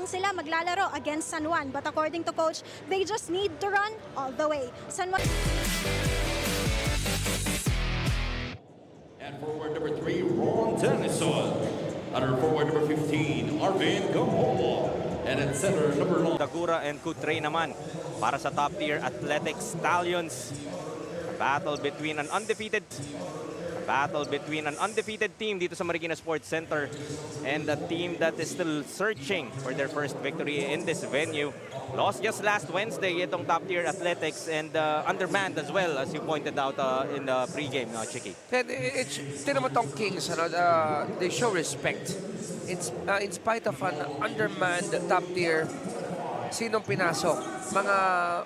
lang sila maglalaro against San Juan. But according to coach, they just need to run all the way. San Juan. And forward number 3, Ron Dennison. Under forward number 15, Arvin Gamboa. And at center, number 9. Dagura and Kutre naman para sa top tier Athletics Stallions. A battle between an undefeated team dito sa Marikina Sports Center and a team that is still searching for their first victory in this venue. Lost just last Wednesday itong top tier Athletics and undermanned as well, as you pointed out in the pregame, Chiki. Tinan mo tong Kings, they show respect. In spite of an undermanned top tier, sinong pinasok? Mga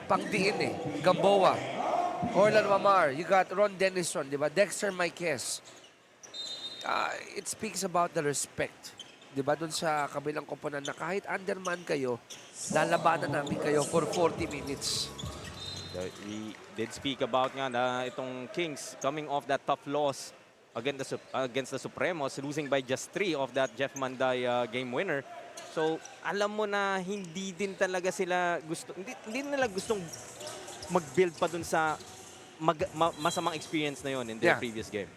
pangdiin Gamboa, Orlan Mamar, you got Ron Dennison, di ba? Dexter Marquez. It speaks about the respect, di ba? Doon sa kabilang koponan na kahit underman kayo, lalabanan namin kayo for 40 minutes. We did speak about nga na itong Kings coming off that tough loss against the Supremos, losing by just 3 of that Jeff Manday game winner. So, alam mo na hindi din talaga sila hindi nila gustong mag-build pa dun sa masamang experience na yon in their previous game.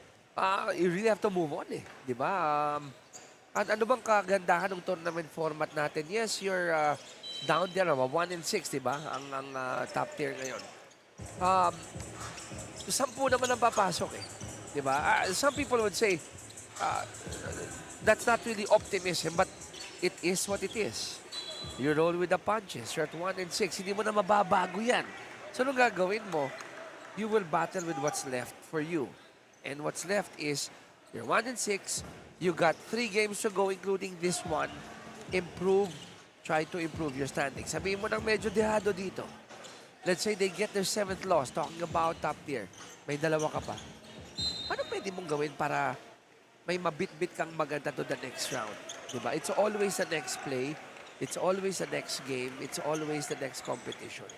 You really have to move on di ba? Ano bang kagandahan ng tournament format natin? Yes, you're down there, 1-6, di ba? Ang top tier ngayon. 10 naman ang papasok di ba? Some people would say that's not really optimism, but it is what it is. You roll with the punches. You're at 1-6. Hindi mo na mababago yan. So, anong gagawin mo? You will battle with what's left for you. And what's left is you're 1-6. You got 3 games to go, including this one. Try to improve your standing. Sabihin mo nang medyo dehado dito. Let's say they get their 7th loss, talking about top tier. May 2 ka pa. Ano pwede mong gawin para may mabit-bit kang maganda to the next round? Diba? It's always the next play. It's always the next game. It's always the next competition.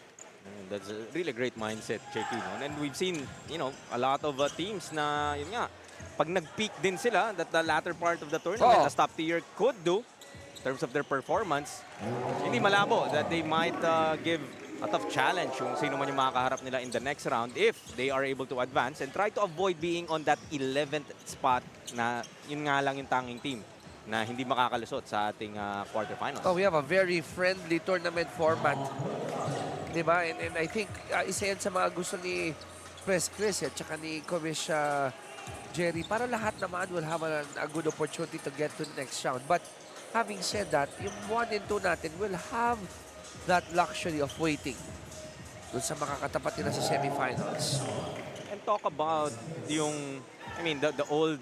That's a really great mindset, Checky. And we've seen, a lot of teams na, yun nga, pag nag-peak din sila, that the latter part of the tournament, as top tier could do, in terms of their performance, hindi malabo that they might give a tough challenge yung sino man yung makakaharap nila in the next round if they are able to advance and try to avoid being on that 11th spot na yun nga lang yung tanging team na hindi makakalusot sa ating quarterfinals. We have a very friendly tournament format. Diba? And I think isa yan sa mga gusto ni Chris at saka ni Komish Jerry para lahat naman will have a good opportunity to get to the next round. But having said that, yung 1 and 2 natin will have that luxury of waiting dun sa makakatapat nila sa semifinals. And talk about yung, the old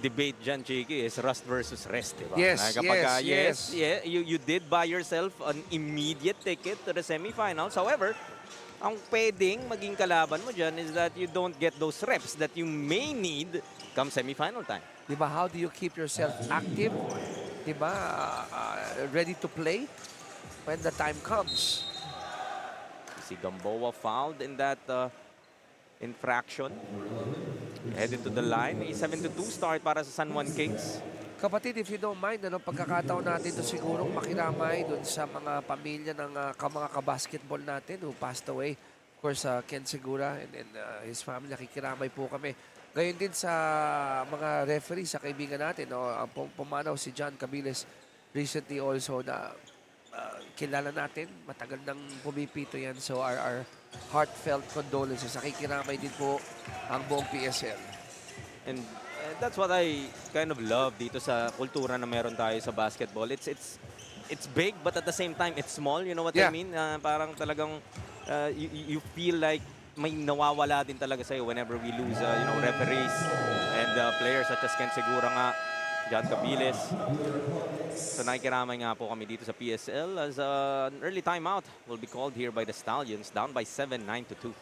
debate dyan, Cheeky, is rust versus rest, diba? Yes, yes. You did buy yourself an immediate ticket to the semifinals. However, ang pwedeng maging kalaban mo dyan is that you don't get those reps that you may need come semifinal time. Diba, how do you keep yourself active? Diba, ready to play when the time comes? Si Gamboa fouled in that infraction. Headed to the line. A 7-2 start para sa San Juan Kings. Kapatid, if you don't mind, pagkakataon natin ito sigurong makiramay dun sa mga pamilya ng mga kabasketball natin who passed away. Of course, Ken Segura and his family, nakikiramay po kami. Gayon din sa mga referee, sa kaibigan natin. Pumanaw si John Cabiles recently also na kilala natin. Matagal nang pumipito yan. So our heartfelt condolences. Nakikiramay din po ang buong PSL. And that's what I kind of love dito sa kultura na meron tayo sa basketball. It's big, but at the same time, it's small. You know what I mean? Parang talagang you feel like may nawawala din talaga sa'yo whenever we lose referees and players such as Ken Segura nga, John Cabiles. So nakikiramay nga po kami dito sa PSL as an early timeout will be called here by the Stallions, down by 7, 9-2.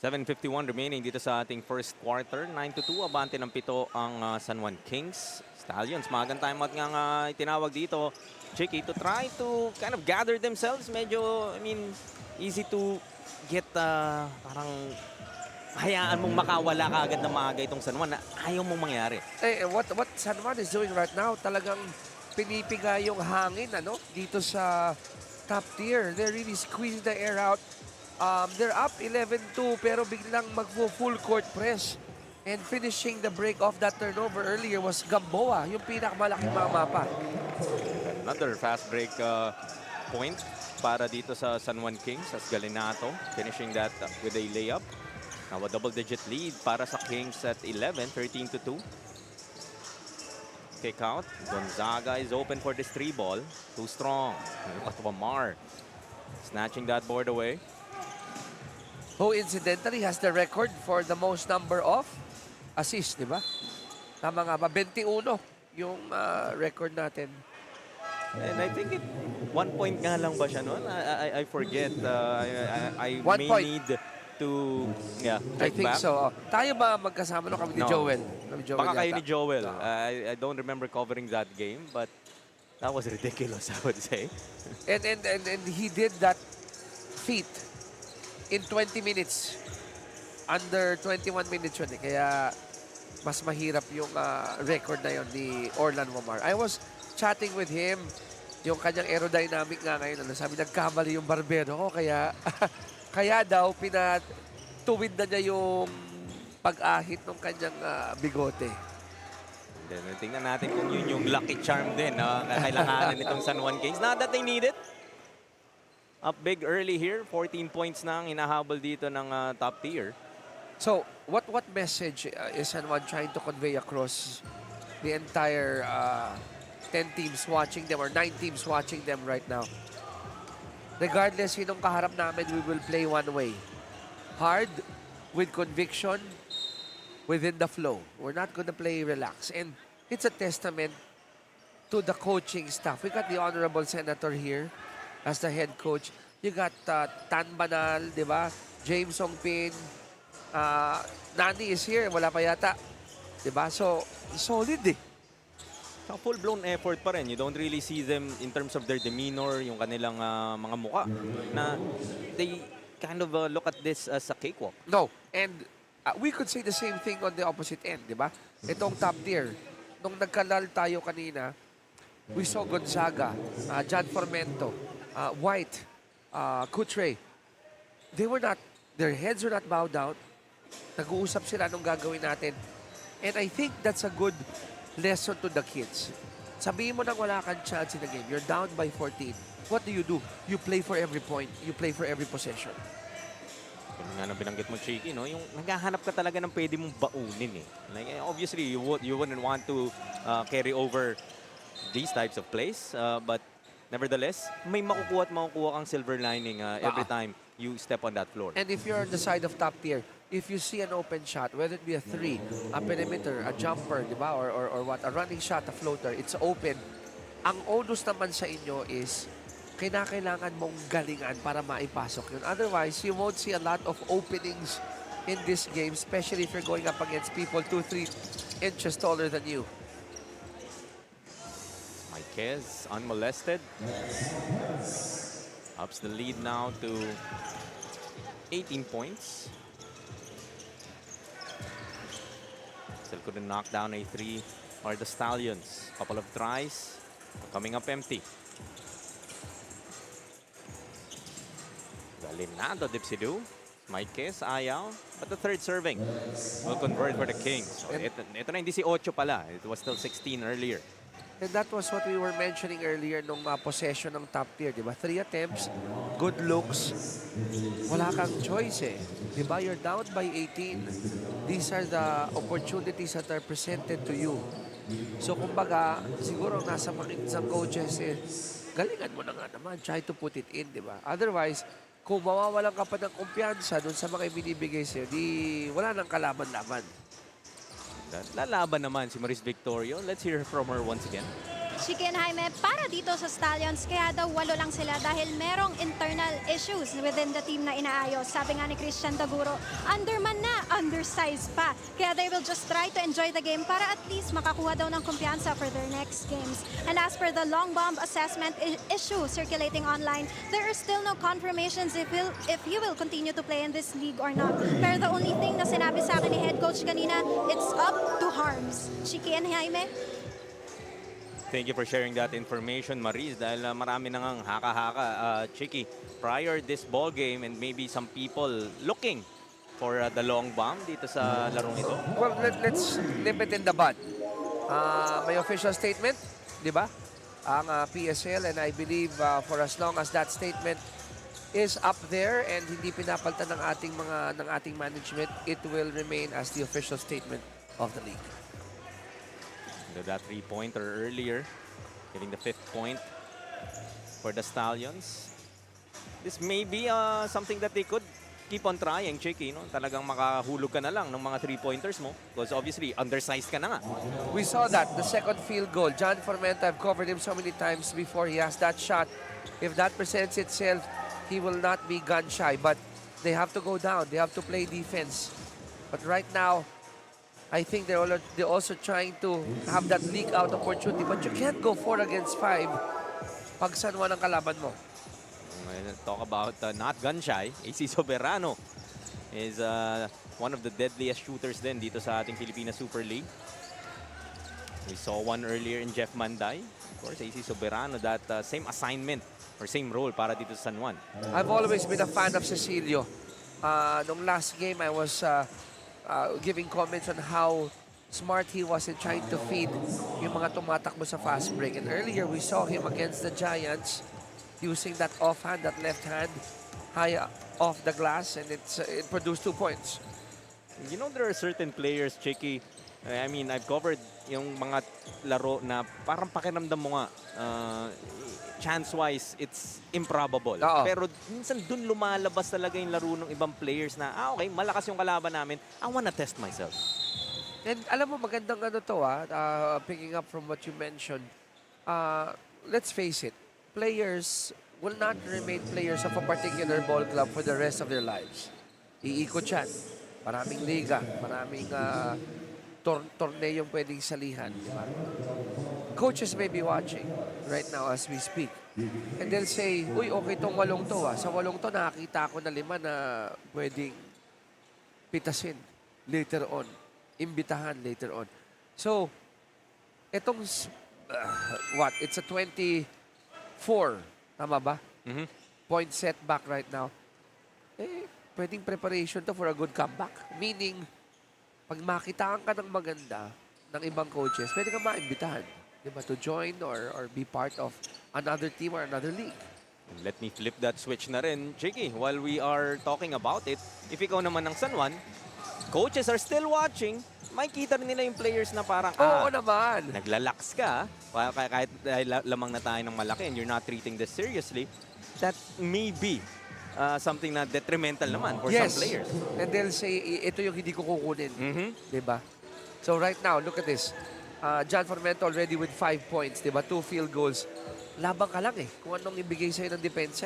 7:51 remaining dito sa ating first quarter. 9-2, abante ng 7 ang San Juan Kings. Stallions, magang time out nga itinawag dito, Chicky, to try to kind of gather themselves. Medyo, I mean, easy to get parang hayaan mong makawala ka agad na maaga itong San Juan na ayaw mong mangyari. What San Juan is doing right now, talagang pinipiga yung hangin dito sa top tier. They're really squeezing the air out. They're up 11-2 pero biglang mag-full court press. And finishing the break off that turnover earlier was Gamboa, yung pinakamalaking mapa. Another fast break point para dito sa San Juan Kings as Galinato finishing that with a layup. Now a double-digit lead para sa Kings at 11, 13-2. Kick out. Gonzaga is open for this 3-ball. Too strong. Look at Wamar snatching that board away. Who incidentally has the record for the most number of assists, di ba? Tama nga ba? 21 yung record natin. And I think 1 point nga lang ba siya noon? I forget. I One may point. need to I check think back. so. Tayo ba magkasama kami ni No. Joel? Baka kayo yata. ni Joel. I don't remember covering that game, but that was ridiculous, I would say. And he did that feat in 20 minutes. Under 21 minutes yun eh. Kaya mas mahirap yung record na yun ni Orlan Wamar. I was chatting with him. Yung kanyang aerodynamic nga ngayon. Sabi, nagkamali yung barbero ko. Kaya, kaya daw, pinatuwid na niya yung pag-ahit ng kanyang bigote. Then, tingnan natin kung yun yung lucky charm din na kailanganin nitong San Juan Kings. Not that they need it. Up big early here. 14 points na ang hinahabol dito ng top tier. So, what message is San Juan trying to convey across the entire 10 teams watching them or 9 teams watching them right now? Regardless sinong kaharap namin, we will play one way. Hard, with conviction, within the flow. We're not going to play relax. And it's a testament to the coaching staff. We got the Honorable Senator here as the head coach. You got Tan Banal, di ba? James Ongpin. Nani is here. Wala pa yata. Di ba? So, solid eh. So, full-blown effort pa rin. You don't really see them in terms of their demeanor, yung kanilang mga muka, na they kind of look at this as a cakewalk. No. And we could say the same thing on the opposite end, di ba? Itong top tier. Nung nagkalal tayo kanina, we saw Gonzaga, John Formento, White, Coutre. Their heads were not bowed down. Nag-uusap sila nung gagawin natin. And I think that's a good lesson to the kids. Sabihin mo nang wala kang chance in the game. You're down by 14. What do? You play for every point. You play for every possession. Yung nga na binanggit mo, Cheeky, no? Yung naghahanap ka talaga ng pwede mong baunin eh. Like, obviously, you wouldn't want to carry over these types of plays. But nevertheless, may makukuha at makukuha kang silver lining every time you step on that floor. And if you're on the side of top tier, if you see an open shot, whether it be a 3, a perimeter, a jumper, di ba? Or what, a running shot, a floater, it's open. Ang onus naman sa inyo is kailangan mong galingan para maipasok yun. Otherwise, you won't see a lot of openings in this game, especially if you're going up against people 2-3 inches taller than you. Marquez unmolested. Ups the lead now to 18 points. Still couldn't knock down a 3 for the Stallions. Couple of tries coming up empty. Galinado Dipsidu. Marquez ayaw. But the third serving will convert for the Kings. So ito na hindi si 8 pala. It was still 16 earlier. And that was what we were mentioning earlier nung possession ng top tier, di ba? 3 attempts, good looks. Wala kang choice eh. Di ba? You're down by 18. These are the opportunities that are presented to you. So kumbaga, siguro nasa mga coaches eh, galingan mo na nga naman. Try to put it in, di ba? Otherwise, kung mawawalan ka pa ng kumpiyansa dun sa mga binibigay sa'yo, di wala nang kalaban-laban. Lalaban naman si Maris Victorio. Let's hear from her once again. Chiki and Jaime, para dito sa Stallions, kaya daw 8 lang sila dahil merong internal issues within the team na inaayos. Sabi nga ni Christian Taguro, underman na, undersized pa. Kaya they will just try to enjoy the game para at least makakuha daw ng kumpiyansa for their next games. And as per the long bomb assessment issue circulating online, there are still no confirmations if he will continue to play in this league or not. Pero the only thing na sinabi sa akin ni head coach kanina, it's up to Harms. Chiki and Jaime. Thank you for sharing that information, Maris, dahil marami na ngang haka-haka, Chiki, prior this ball game and maybe some people looking for the long bomb dito sa larong ito. Well, let's nip it in the bud. May official statement, di ba? Ang PSL, and I believe for as long as that statement is up there and hindi pinapaltan ng ating management, it will remain as the official statement of the league. That three-pointer earlier, getting the 5th point for the Stallions. This may be something that they could keep on trying, Chiki, no? Talagang makahulog ka na lang ng mga 3-pointers mo because obviously undersized ka na nga. We saw that, the second field goal. John Formento, I've covered him so many times before. He has that shot. If that presents itself, he will not be gun shy, but they have to go down. They have to play defense. But right now, I think they're also trying to have that leak out opportunity. But you can't go 4 against 5 pag San Juan ang kalaban mo. Talk about not gun shy. AC Soberano is one of the deadliest shooters din dito sa ating Pilipinas Super League. We saw one earlier in Jeff Manday. Of course, AC Soberano, that same assignment or same role para dito sa San Juan. I've always been a fan of Cecilio. Nung last game, I was giving comments on how smart he was in trying to feed yung mga tumatakbo sa fast break. And earlier, we saw him against the Giants using that offhand, that left hand, high off the glass, and it produced 2 points. You know, there are certain players, Chiki, I mean, I've covered yung mga laro na parang pakiramdam mo nga, chance-wise, it's improbable. Oo. Pero minsan dun lumalabas talaga yung laro ng ibang players na, okay, malakas yung kalaban namin, I wanna test myself. And alam mo, magandang ano to, picking up from what you mentioned, let's face it, players will not remain players of a particular ball club for the rest of their lives. Iikot yan. Maraming liga, maraming torneyong pwedeng salihan. Diba? Coaches may be watching right now as we speak. And they'll say, uy, okay tong 8 to. Sa 8 to, nakakita ako na 5 na pwedeng pitasin later on. Imbitahan later on. So, itong, it's a 24. Tama ba? Point setback right now. Pwedeng preparation to for a good comeback. Meaning, pag makitaan ka ng maganda ng ibang coaches, pwede ka maimbitahan. Diba? To join or be part of another team or another league. Let me flip that switch na rin, Chiki. While we are talking about it, if ikaw naman ng San Juan, coaches are still watching, makikita rin nila yung players na parang, Oo naman. Naglalaks ka, kahit lamang na tayo ng malaki and you're not treating this seriously, that may be something na detrimental naman for some players. And they'll say, ito yung hindi ko kukunin. Diba? So right now, look at this. John Formento already with 5 points, diba? 2 field goals. Labang ka lang kung anong ibigay sa'yo ng depensa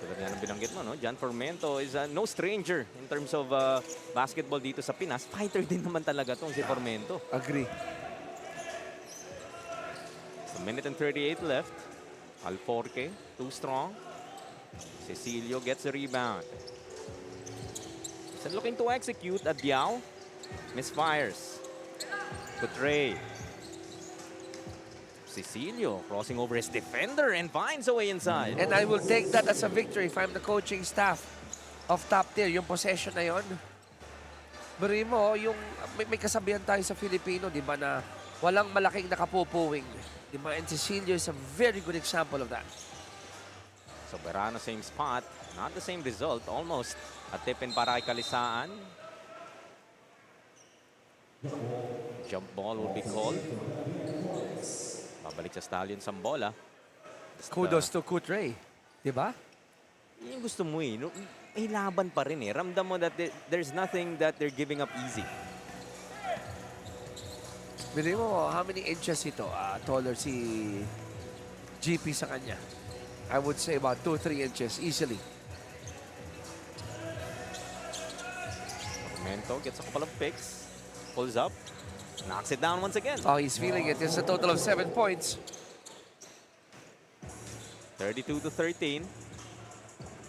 Tulad nga ng binanggit mo, no? John Formento is no stranger in terms of basketball dito sa Pinas. Fighter din naman talaga tong si Formento. Agree. So, 1:38 left. Alforque, too strong. Cecilio gets a rebound. He's looking to execute. Adiao misfires. To Trey. Cecilio crossing over his defender and finds a way inside. And I will take that as a victory if I'm the coaching staff of top tier. Yung possession na yun. Bari mo, yung may kasabihan tayo sa Filipino, di ba, na walang malaking nakapupuwing. Di ba? And Cecilio is a very good example of that. Soberano, same spot. Not the same result. Almost a tip-in para kay Kalisaan. Jump ball will be called. Babalik sa Stallions ang bola. Kudos to Kutre. Di ba? Yung gusto mo no? May laban pa rin Ramdam mo that there's nothing that they're giving up easy. Bili mo, how many inches ito? Taller si GP sa kanya. I would say about 2-3 inches easily. Mento gets a couple of picks, pulls up, knocks it down once again. Oh, he's feeling it. It's a total of 7 points. 32-13.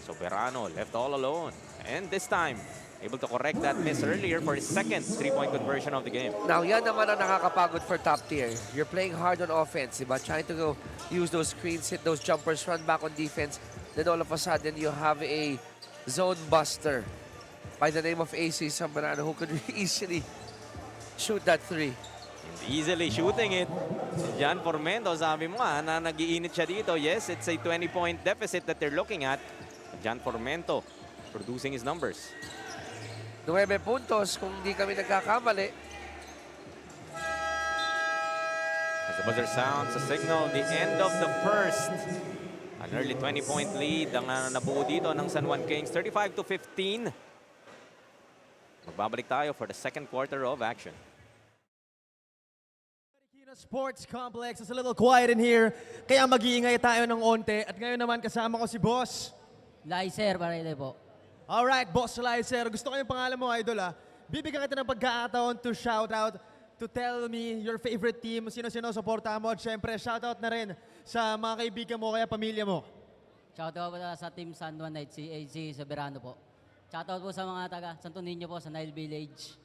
Soberano left all alone. And this time, able to correct that miss earlier for his second three-point conversion of the game. Now, yan naman ang nakakapagod for top tier. You're playing hard on offense, diba? Trying to go use those screens, hit those jumpers, run back on defense. Then all of a sudden, you have a zone buster by the name of AC Zambrano who could easily shoot that three. And easily shooting it. Si John Formento, sabi mo na nag-iinit siya dito. Yes, it's a 20-point deficit that they're looking at. John Formento producing his numbers. 9 puntos kung di kami nagkakamali. As the buzzer sounds, a signal, the end of the first. An early 20-point lead ang nabuo dito ng San Juan Kings, 35-15. Magbabalik tayo for the second quarter of action. MARIKINA Sports Complex is a little quiet in here, kaya mag-iingay tayo ng onte. At ngayon naman kasama ko si Boss. Licer, Barele po. Alright, Boss Licer. Gusto ko yung pangalan mo, Idol. Bibigyan kita ng pagkakataon to shout out, to tell me your favorite team, sino-sino suportahan mo. At syempre, shout out na rin sa mga kaibigan mo, kaya pamilya mo. Shoutout po sa Team San Juan Knights, si AC Soberano po. Shoutout po sa mga taga Santo Niño po, sa Nile Village.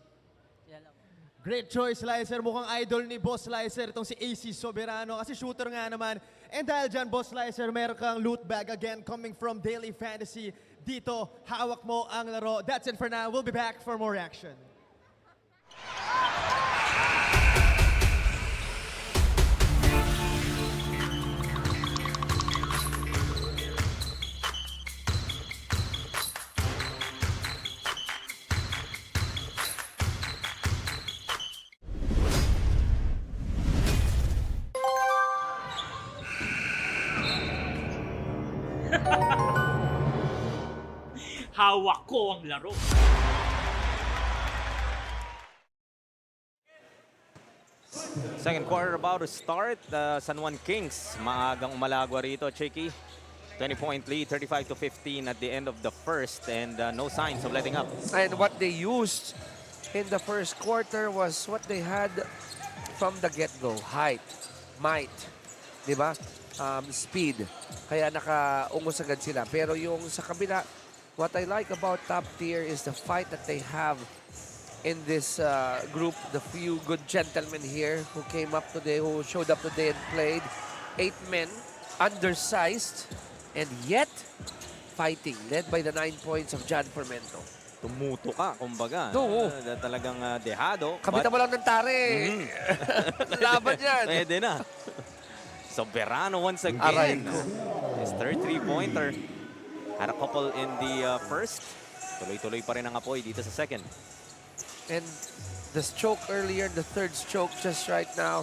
Yan lang po. Great choice, Licer. Mukhang idol ni Boss Licer itong si AC Soberano kasi shooter nga naman. And dahil dyan, Boss Licer, meron kang loot bag again coming from Daily Fantasy. Dito, hawak mo ang laro. That's it for now. We'll be back for more action. Hawak ko ang laro. Second quarter about to start. The San Juan Kings, maagang umalagwa rito, Cheeky. 20-point lead, 35-15 at the end of the first, and no signs of letting up. And what they used in the first quarter was what they had from the get-go. Height, might, di ba? Speed. Kaya nakaungos agad sila. Pero yung sa kabila, what I like about top tier is the fight that they have in this group. The few good gentlemen here who came up today, who showed up today and played. 8 men, undersized, and yet fighting, led by the 9 points of John Formento. Tumuto ka, kumbaga. Oo. Talagang dehado. Kabita mo lang ng tare. Laban yan. Pwede na. Soberano once again. Aray. His third three-pointer. Had a couple in the first. Tuloy-tuloy pa rin ang apoy dito sa second. And the stroke earlier, the third stroke just right now,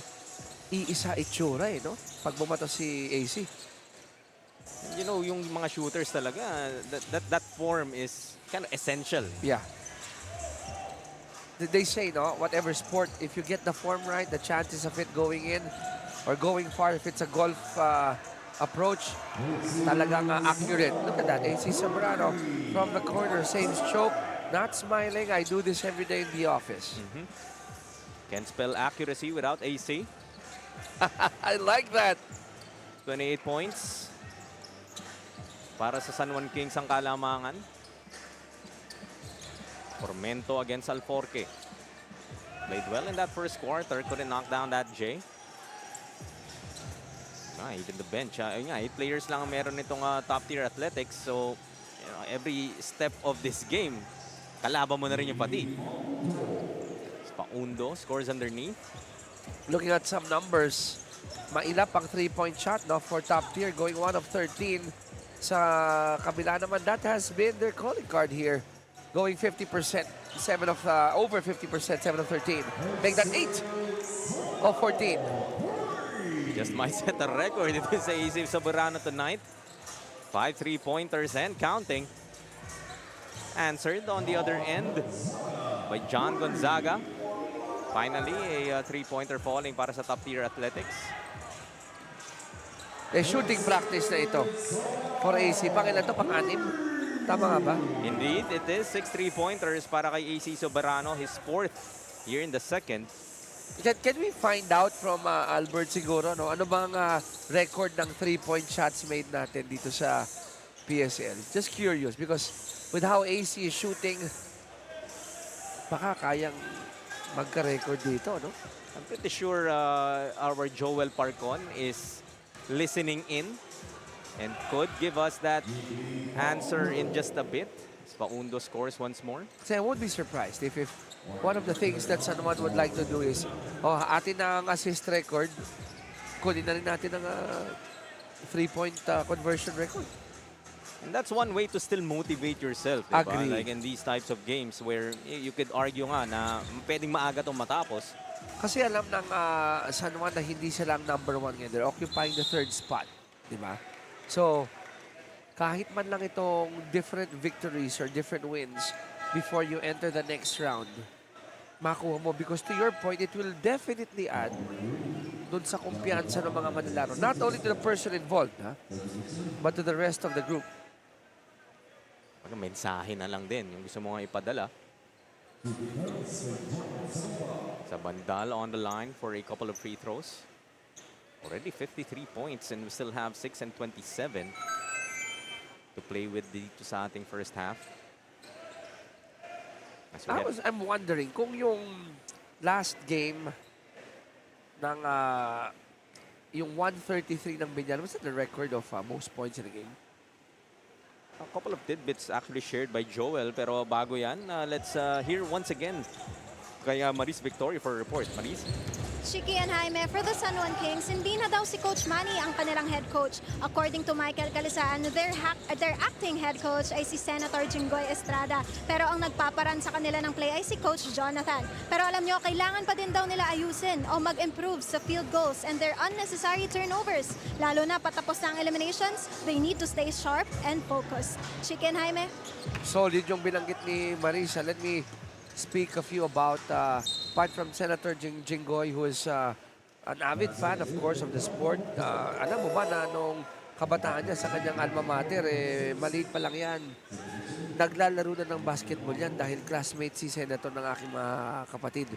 iisa itsura no? Pag bumato si AC. You know, yung mga shooters talaga, that form is kind of essential. Yeah. They say, no, whatever sport, if you get the form right, the chances of it going in or going far, if it's a golf approach, talagang accurate. Look at that, AC Zambrano from the corner, same stroke, not smiling. I do this every day in the office. Can spell accuracy without AC. I like that. 28 points para sa San Juan Kings ang kalamangan. Formento against Alforque. Played well in that first quarter. Couldn't knock down that J. Even the bench. 8 players lang ang meron nitong top tier athletics. So, you know, every step of this game, kalaban mo na rin yung pati. Paundo scores underneath. Looking at some numbers, mailap ang 3-point shot for top tier, going 1 of 13. Sa kabila naman, that has been their calling card here. Going 50%, over 50%, 7 of 13. Make that 8 of 14. Just might set a record. It is AC Soberano tonight. 5 3-pointers and counting. Answered on the other end by John Gonzaga. Finally, a three-pointer falling para sa top-tier athletics. Shooting practice na ito for AC. Pangilan to? Pang-anim? Tama nga ba? Indeed, it is 6 3-pointers para kay AC Soberano, his 4th here in the second. Can we find out from Albert siguro, no? Ano bang record ng 3-point shots made natin dito sa PSL? Just curious because with how AC is shooting, baka kayang magka-record dito, no? I'm pretty sure our Joel Parcon is listening in and could give us that answer in just a bit. Paundo scores once more. Kasi I won't be surprised if one of the things that San Juan would like to do is, atin na ang assist record, kunin na rin natin ang 3-point conversion record. And that's one way to still motivate yourself. Diba? Agree. Like in these types of games where you could argue nga na pwedeng maaga itong matapos. Kasi alam ng San Juan na hindi sila ang number 1 ngayon. They're occupying the 3rd spot. Diba? So, kahit man lang itong different victories or different wins before you enter the next round, makuha mo. Because to your point, it will definitely add dun sa kumpiyansa ng mga manlalaro. Not only to the person involved, but to the rest of the group. Mensahe na lang din yung gusto mo nga ipadala. Sa Bandal on the line for a couple of free throws. Already 53 points and we still have 6 and 27 to play with dito sa ating first half. I'm wondering kung yung last game ng yung 133 ng Binyan, was that the record of most points in a game? A couple of tidbits actually shared by Joel, pero bago yan, let's hear once again kay Maris Victoria for a report. Maris? Shiki and Jaime, for the San Juan Kings, hindi na daw si Coach Manny ang kanilang head coach. According to Michael Calisaan, their acting head coach ay si Senator Jinggoy Estrada. Pero ang nagpaparan sa kanila ng play ay si Coach Jonathan. Pero alam nyo, kailangan pa din daw nila ayusin o mag-improve sa field goals and their unnecessary turnovers. Lalo na patapos na ang eliminations, they need to stay sharp and focused. Shiki and Jaime? Solid yung binanggit ni Marisa. Let me speak a few about, apart from Senator Jinggoy, who is an avid fan, of course, of the sport. Alam mo ba na nung kabataan niya sa kanyang alma mater, maliit pa lang yan. Naglalaro na ng basketball yan dahil classmate si Senator ng aking mga kapatid.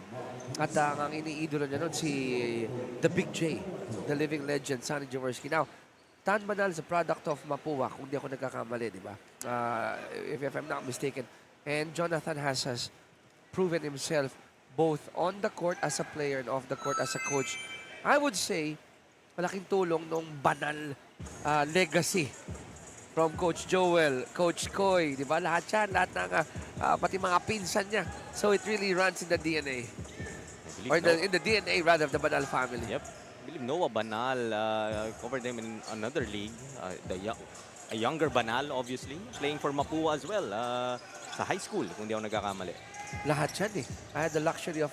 At ang iniidolo niya nun si The Big J, the living legend, Sonny Jaworski. Now, Tan Banal is a product of Mapua, kung di ako nagkakamali, di ba? If I'm not mistaken. And Jonathan has proven himself both on the court as a player and off the court as a coach. I would say, malaking tulong nung banal legacy from Coach Joel, Coach Koy, di ba? Lahat yan, lahat ng, pati mga pinsan niya. So it really runs in the DNA. Or in the DNA, rather, of the Banal family. Yep. I believe Noah Banal covered them in another league. A younger Banal, obviously, playing for Mapua as well sa high school, kung di ako nagkakamali. Lahat yan eh. I had the luxury of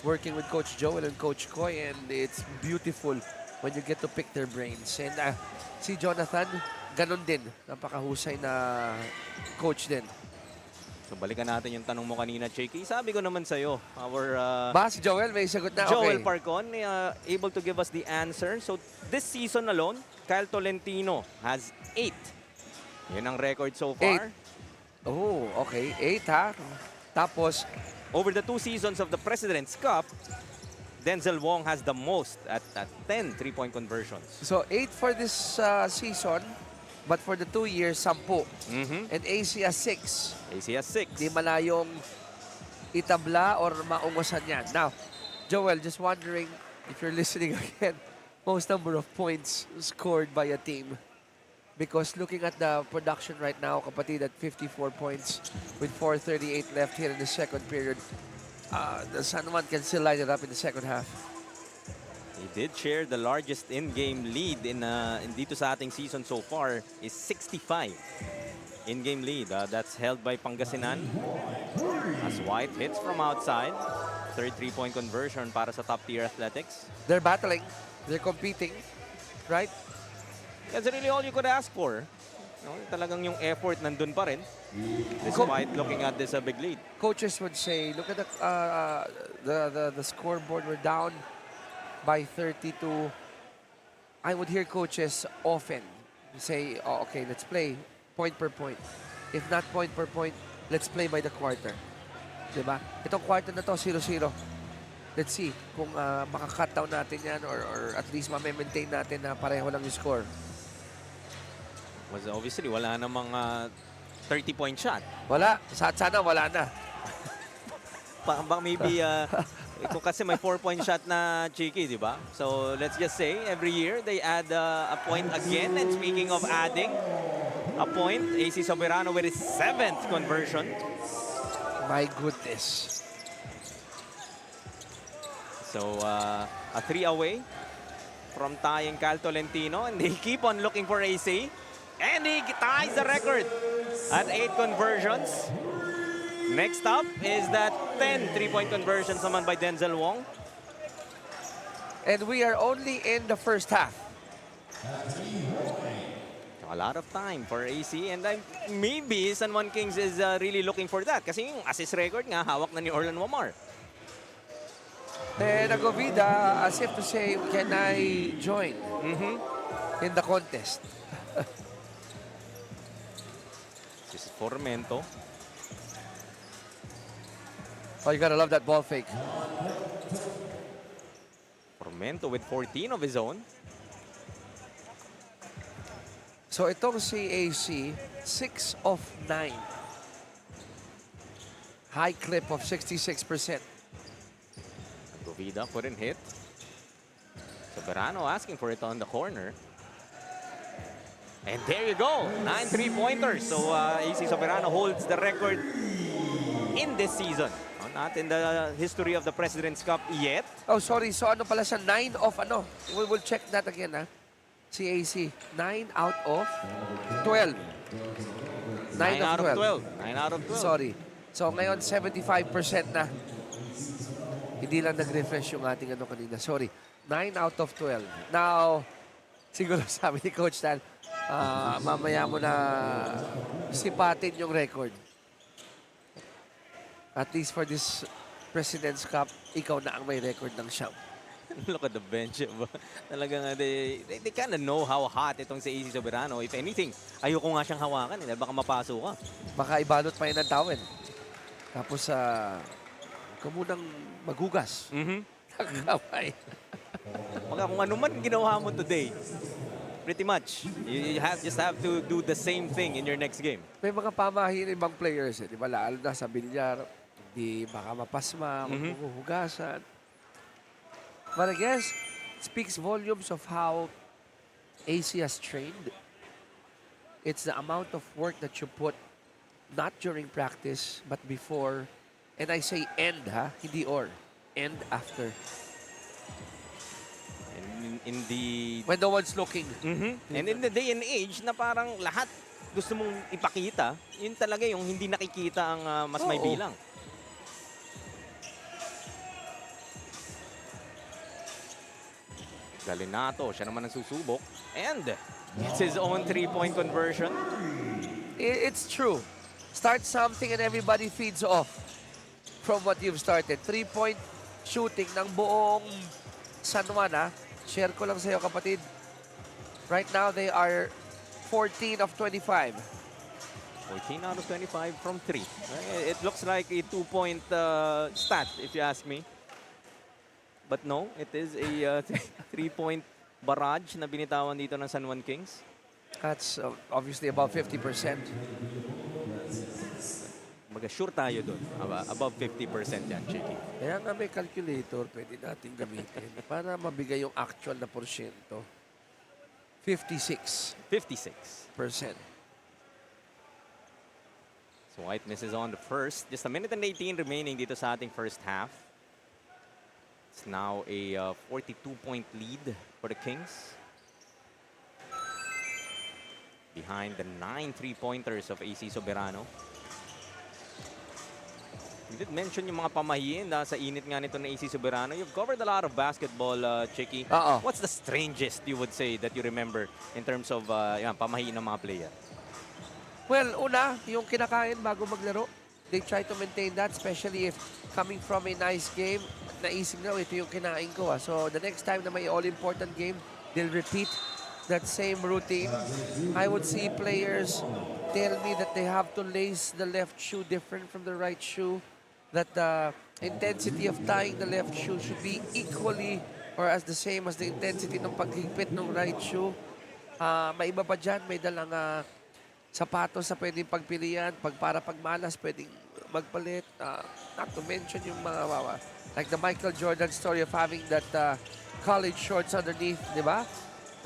working with Coach Joel and Coach Koy, and it's beautiful when you get to pick their brains. And si Jonathan, ganun din. Napakahusay na coach din. So balikan natin yung tanong mo kanina, Cheeky. Sabi ko naman sa'yo, our Si Joel, may sagot na. Joel Okay. Parcon, able to give us the answer. So this season alone, Kyle Tolentino has 8. Yun ang record so far. 8. Oh, okay. 8 ha. Tapos, Over the 2 seasons of the President's Cup, Denzel Wong has the most at 10 3-point conversions. so 8 for this season, but for the 2 years, 10. And AC has 6. AC has 6. Di malayong itabla or maungusan yan. Now, Joel, just wondering if you're listening again, most number of points scored by a team. Because looking at the production right now, kapatid, at 54 points with 4:38 left here in the second period, the San Juan can still light it up in the second half. He did share the largest in-game lead in dito sa ating season so far is 65. In-game lead, that's held by Pangasinan. As White hits from outside. Third 3-point conversion para sa top-tier athletics. They're battling. They're competing, right? That's really all you could ask for. No, talagang yung effort nandun pa rin despite looking at this big lead. Coaches would say, look at the scoreboard. We're down by 32. I would hear coaches often say, oh, okay, let's play point per point. If not point per point, let's play by the quarter. Diba? Itong quarter na to, 0-0. Let's see kung maka-cut down natin yan or at least ma-maintain natin na pareho lang yung score. Was obviously wala namang 30-point shot. Wala. Sana wala na. Maybe kung kasi may 4-point shot na Cheeky, di ba? So let's just say every year they add a point again. And speaking of adding a point, AC Soberano with his 7th conversion. My goodness. So a 3 away from tying Cal Tolentino, and they keep on looking for AC. And he ties the record at 8 conversions. Next up is that 10 3-point conversions naman by Denzel Wong. And we are only in the first half. A lot of time for AC, and maybe San Juan Kings is really looking for that kasi yung assist record nga hawak na ni Orlan Wamar. And Agovida, as if to say, can I join in the contest? This is Formento. Oh, you gotta love that ball fake. Formento with 14 of his own. So itong CAC, 6 of 9. High clip of 66%. Govida couldn't hit. Soberano asking for it on the corner. And there you go, 9 3-pointers. So AC Soberano holds the record in this season. Not in the history of the President's Cup yet. Oh, sorry. So ano pala siya? 9 of ano? We will check that again, ha? CAC. 9 out of 12. 9 out of 12. 9 out of 12. Sorry. So ngayon, 75% na. Hindi lang nag-refresh yung ating ano kanina. Sorry. 9 out of 12. Now, siguro sabi ni Coach Dan, mamaya mo na sipatin yung record. At least for this President's Cup, ikaw na ang may record ng siyam. Look at the bench. Talagang they kind of know how hot itong si AC Soberano. If anything, ayoko nga siyang hawakan. Baka mapasok ka. Baka ibalot pa yun ng towel. Tapos, ikaw munang maghugas. Nakakaway. Baka kung ano man ginawa mo today, pretty much, you just have to do the same thing in your next game. May mga pamahin ibang players, di ba? Lalo na sa bilyar, di baka mapasma, maghuhugasan. But I guess, it speaks volumes of how AC has trained. It's the amount of work that you put, not during practice, but before. And I say end, ha? Hindi or. End after. In the... When no one's looking. And in the day and age na parang lahat gusto mong ipakita, yun talaga yung hindi nakikita ang mas may bilang. Galinato, siya naman ang susubok. And it's his own 3-point conversion. It's true. Start something and everybody feeds off from what you've started. 3-point shooting ng buong San Juan, ha? Share ko lang sa'yo, kapatid. Right now, they are 14 of 25. 14 out of 25 from 3. It looks like a 2-point stat, if you ask me. But no, it is a 3-point barrage na binitawan dito ng San Juan Kings. That's obviously about 50%. Mag-sure tayo doon. Above 50% yan, Cheeky. Kaya nga may calculator, pwede natin gamitin para mabigay yung actual na porsyento. 56%. 56%. So White misses on the first. Just a minute and 18 remaining dito sa ating first half. It's now a 42-point lead for the Kings. Behind the 9 3-pointers of AC Soberano. We did mention yung mga pamahiin sa init nga nito na AC Soberano. You've covered a lot of basketball, Chicky. Oo. What's the strangest you would say that you remember in terms of pamahiin ng mga player? Well, una, yung kinakain bago maglaro. They try to maintain that, especially if coming from a nice game, naisip na, ito yung kinain ko. So, the next time na may all-important game, they'll repeat that same routine. I would see players tell me that they have to lace the left shoe different from the right shoe, that the intensity of tying the left shoe should be equally or as the same as the intensity ng paghigpit ng right shoe. May iba pa dyan, may dalang sapatos sa pwedeng pagpilian, para pagmalas, pwedeng magpalit. Not to mention yung mga like the Michael Jordan story of having that college shorts underneath, di ba?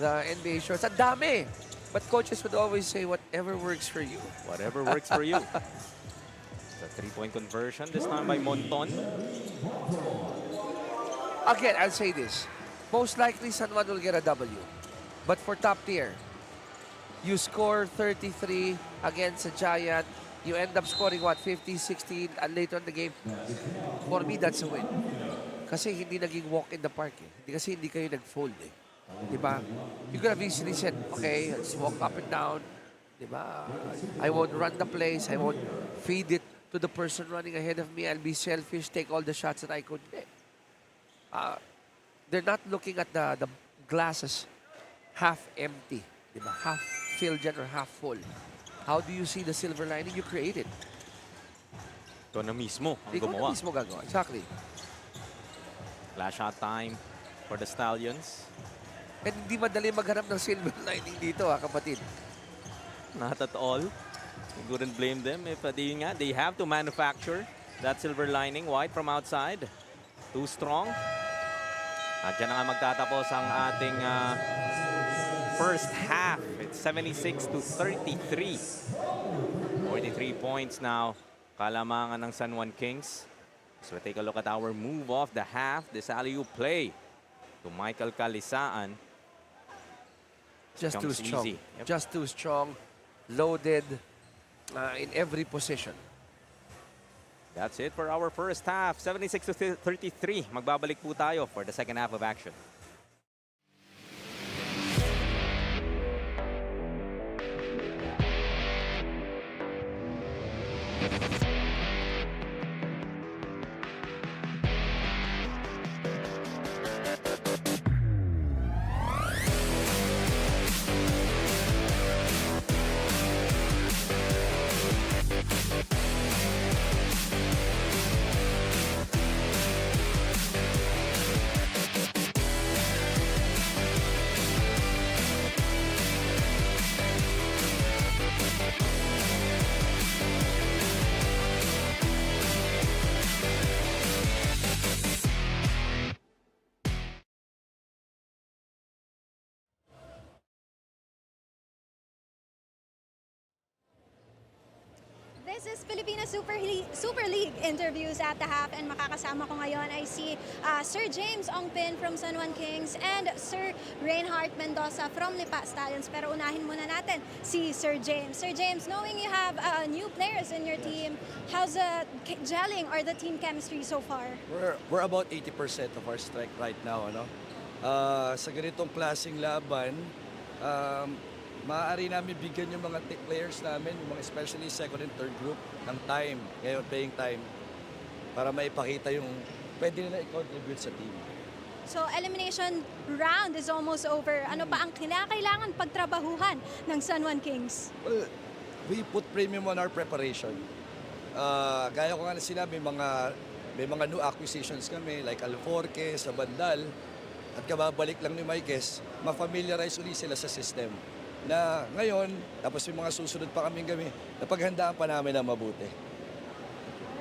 The NBA shorts. Ang dami! But coaches would always say, whatever works for you. Whatever works for you. The three-point conversion, this time by Monton. Again, I'll say this. Most likely, San Juan will get a W. But for top tier, you score 33 against a Giant, you end up scoring, 50, 16, and later in the game. For me, that's a win. Kasi hindi naging walk in the park eh. Kasi hindi kayo nag-fold eh. Diba? You could have easily said, okay, let's walk up and down. Diba? I won't run the plays. I won't feed it to the person running ahead of me. I'll be selfish, take all the shots that I could. They're not looking at the glasses half empty. Diba? Half filled dyan or half full. How do you see the silver lining? You create it. Ito na mismo ang Ikaw na gumawa. mismo gagawa. Exactly. Last shot time for the Stallions. And hindi madali maghanap ng silver lining dito, kapatid. Not at all. You wouldn't blame them if they have to manufacture that silver lining. White from outside. Too strong. At dyan na nga magtatapos ang ating first half. It's 76-33. 43 points now. Kalamangan ng San Juan Kings. So we take a look at our move off the half. This alley-oop play to Michael Calisaan. Just too Comes strong. easy. Yep. Just too strong. Loaded in every position. That's it for our first half. 76-33. Magbabalik po tayo for the second half of action. This is Filipina Super League interviews at the half, and makakasama ko ngayon ay si Sir James Ongpin from San Juan Kings and Sir Reinhardt Mendoza from Lipa Stallions. Pero unahin muna natin si Sir James. Sir James, knowing you have new players in your team, how's the gelling or the team chemistry so far? We're about 80% of our strength right now, ano? Sa ganitong klaseng laban, maaari namin bigyan yung mga players namin, yung mga especially second and third group, ng time, ngayon playing time, para maipakita yung pwede nila i-contribute sa team. So, elimination round is almost over. Ano pa ang kailangan pagtrabahuhan ng San Juan Kings? Well, we put premium on our preparation. Gaya ko nga na sinabi, may mga new acquisitions kami, like Alforque, sa Bandal, at kababalik lang ni Maikes, ma-familiarize ulit sila sa system. Na ngayon, tapos may mga susunod pa kaming gabi, napaghandaan pa namin na mabuti.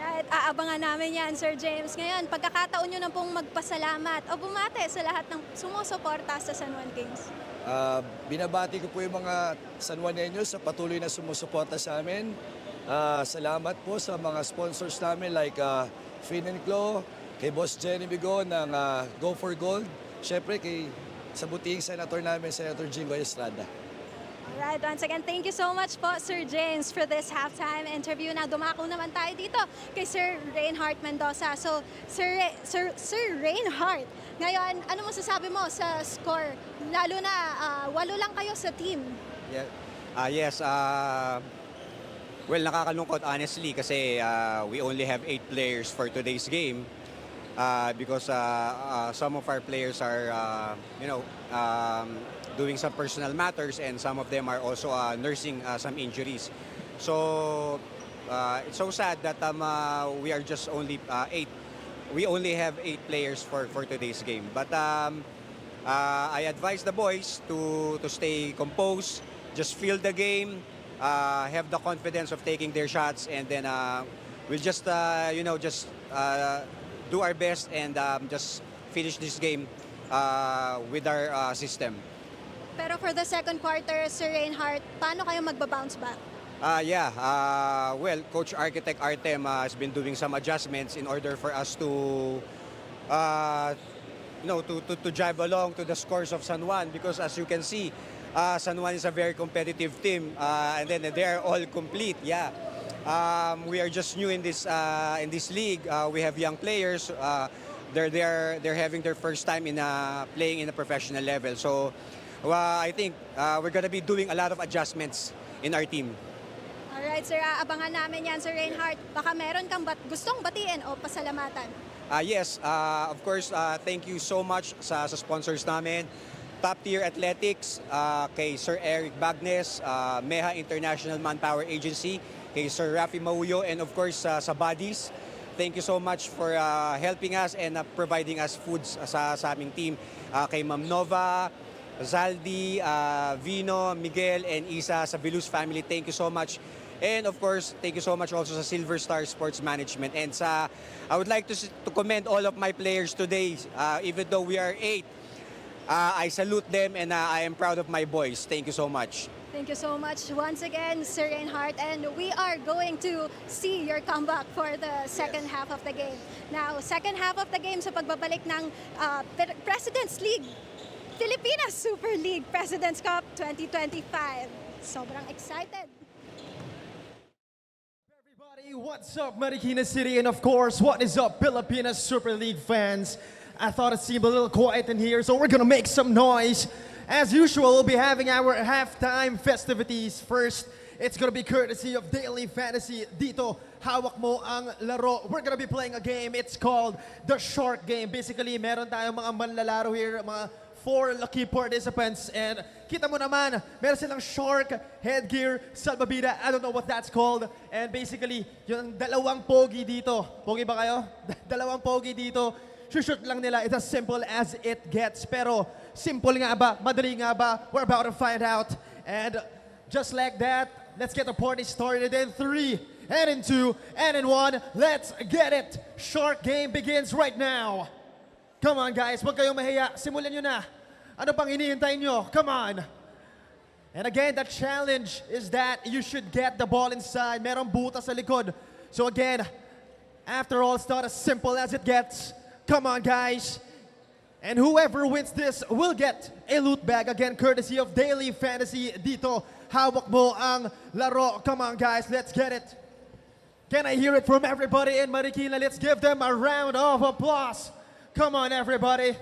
Alright, aabangan namin yan, Sir James. Ngayon, pagkakataon nyo na pong magpasalamat o bumate sa lahat ng sumusuporta sa San Juan Kings. Binabati ko po yung mga San Juaneños sa patuloy na sumusuporta sa amin. Salamat po sa mga sponsors namin like Fin & Clo, kay Boss Jenny Bigo ng Go for Gold. Siyempre, sa butihing senator namin, Senator Jingo Estrada. Alright, once again, thank you so much po, Sir James, for this halftime interview. Now, dumako naman tayo dito kay Sir Reinhardt Mendoza. So, Sir Reinhardt, ngayon, ano masasabi mo sa score? Lalo na, 8 lang kayo sa team. Yeah. Yes, Well, nakakalungkot honestly kasi we only have 8 players for today's game because some of our players are, doing some personal matters and some of them are also nursing some injuries. So it's so sad that we are just only 8. We only have 8 players for today's game. But I advise the boys to stay composed, just feel the game, have the confidence of taking their shots, and then we'll just do our best and just finish this game with our system. Pero for the second quarter, Sir Reinhardt, paano kayo magbabounce back? Well, Coach Architect Artem has been doing some adjustments in order for us to jive along to the scores of San Juan, because as you can see, San Juan is a very competitive team, and then they are all complete. We are just new in this league. We have young players. They're having their first time in playing in a professional level. So I think we're gonna be doing a lot of adjustments in our team. Alright, sir, abangan namin yan, Sir Reinhardt. Baka meron kang gustong batiin o pasalamatan. Yes, of course, thank you so much sa sponsors namin. Top Tier Athletics, kay Sir Eric Bagnes, MEHA International Manpower Agency, kay Sir Rafi Mauyo, and of course sa Buddies. Thank you so much for helping us and providing us foods sa aming team. Kay Ma'am Nova, Zaldi, Vino, Miguel, and Isa sa Vilus family, thank you so much. And of course, thank you so much also sa Silver Star Sports Management. And I would like to commend all of my players today, even though we are 8. I salute them and I am proud of my boys. Thank you so much. Thank you so much once again, Sir Reinhardt. And we are going to see your comeback for the second half of the game. Now, second half of the game sa pagbabalik ng President's League, Pilipinas Super League President's Cup 2025. Sobrang excited. Everybody, what's up, Marikina City? And of course, what is up, Pilipinas Super League fans? I thought it seemed a little quiet in here, so we're gonna make some noise. As usual, we'll be having our halftime festivities. First, it's gonna be courtesy of Daily Fantasy. Dito, hawak mo ang laro. We're gonna be playing a game. It's called the Shark Game. Basically, meron tayong mga manlalaro here, mga 4 lucky participants. And kita mo naman, meron silang shark headgear, salbabida. I don't know what that's called. And basically, yung dalawang pogi dito. Pogi ba kayo? Dalawang pogi dito. Shoot lang nila. It's as simple as it gets. Pero simple nga ba? Madali nga ba? We're about to find out. And just like that, let's get the party started in 3, and in 2, and in 1. Let's get it. Shark Game begins right now. Come on, guys. Huwag kayong mahiya. Simulan nyo na. Ano pang hinihintay nyo? Come on. And again, the challenge is that you should get the ball inside. Merong butas sa likod. So again, after all, it's not as simple as it gets. Come on, guys. And whoever wins this will get a loot bag. Again, courtesy of Daily Fantasy. Dito, hawak mo ang laro. Come on, guys. Let's get it. Can I hear it from everybody in Marikina? Let's give them a round of applause. Come on, everybody.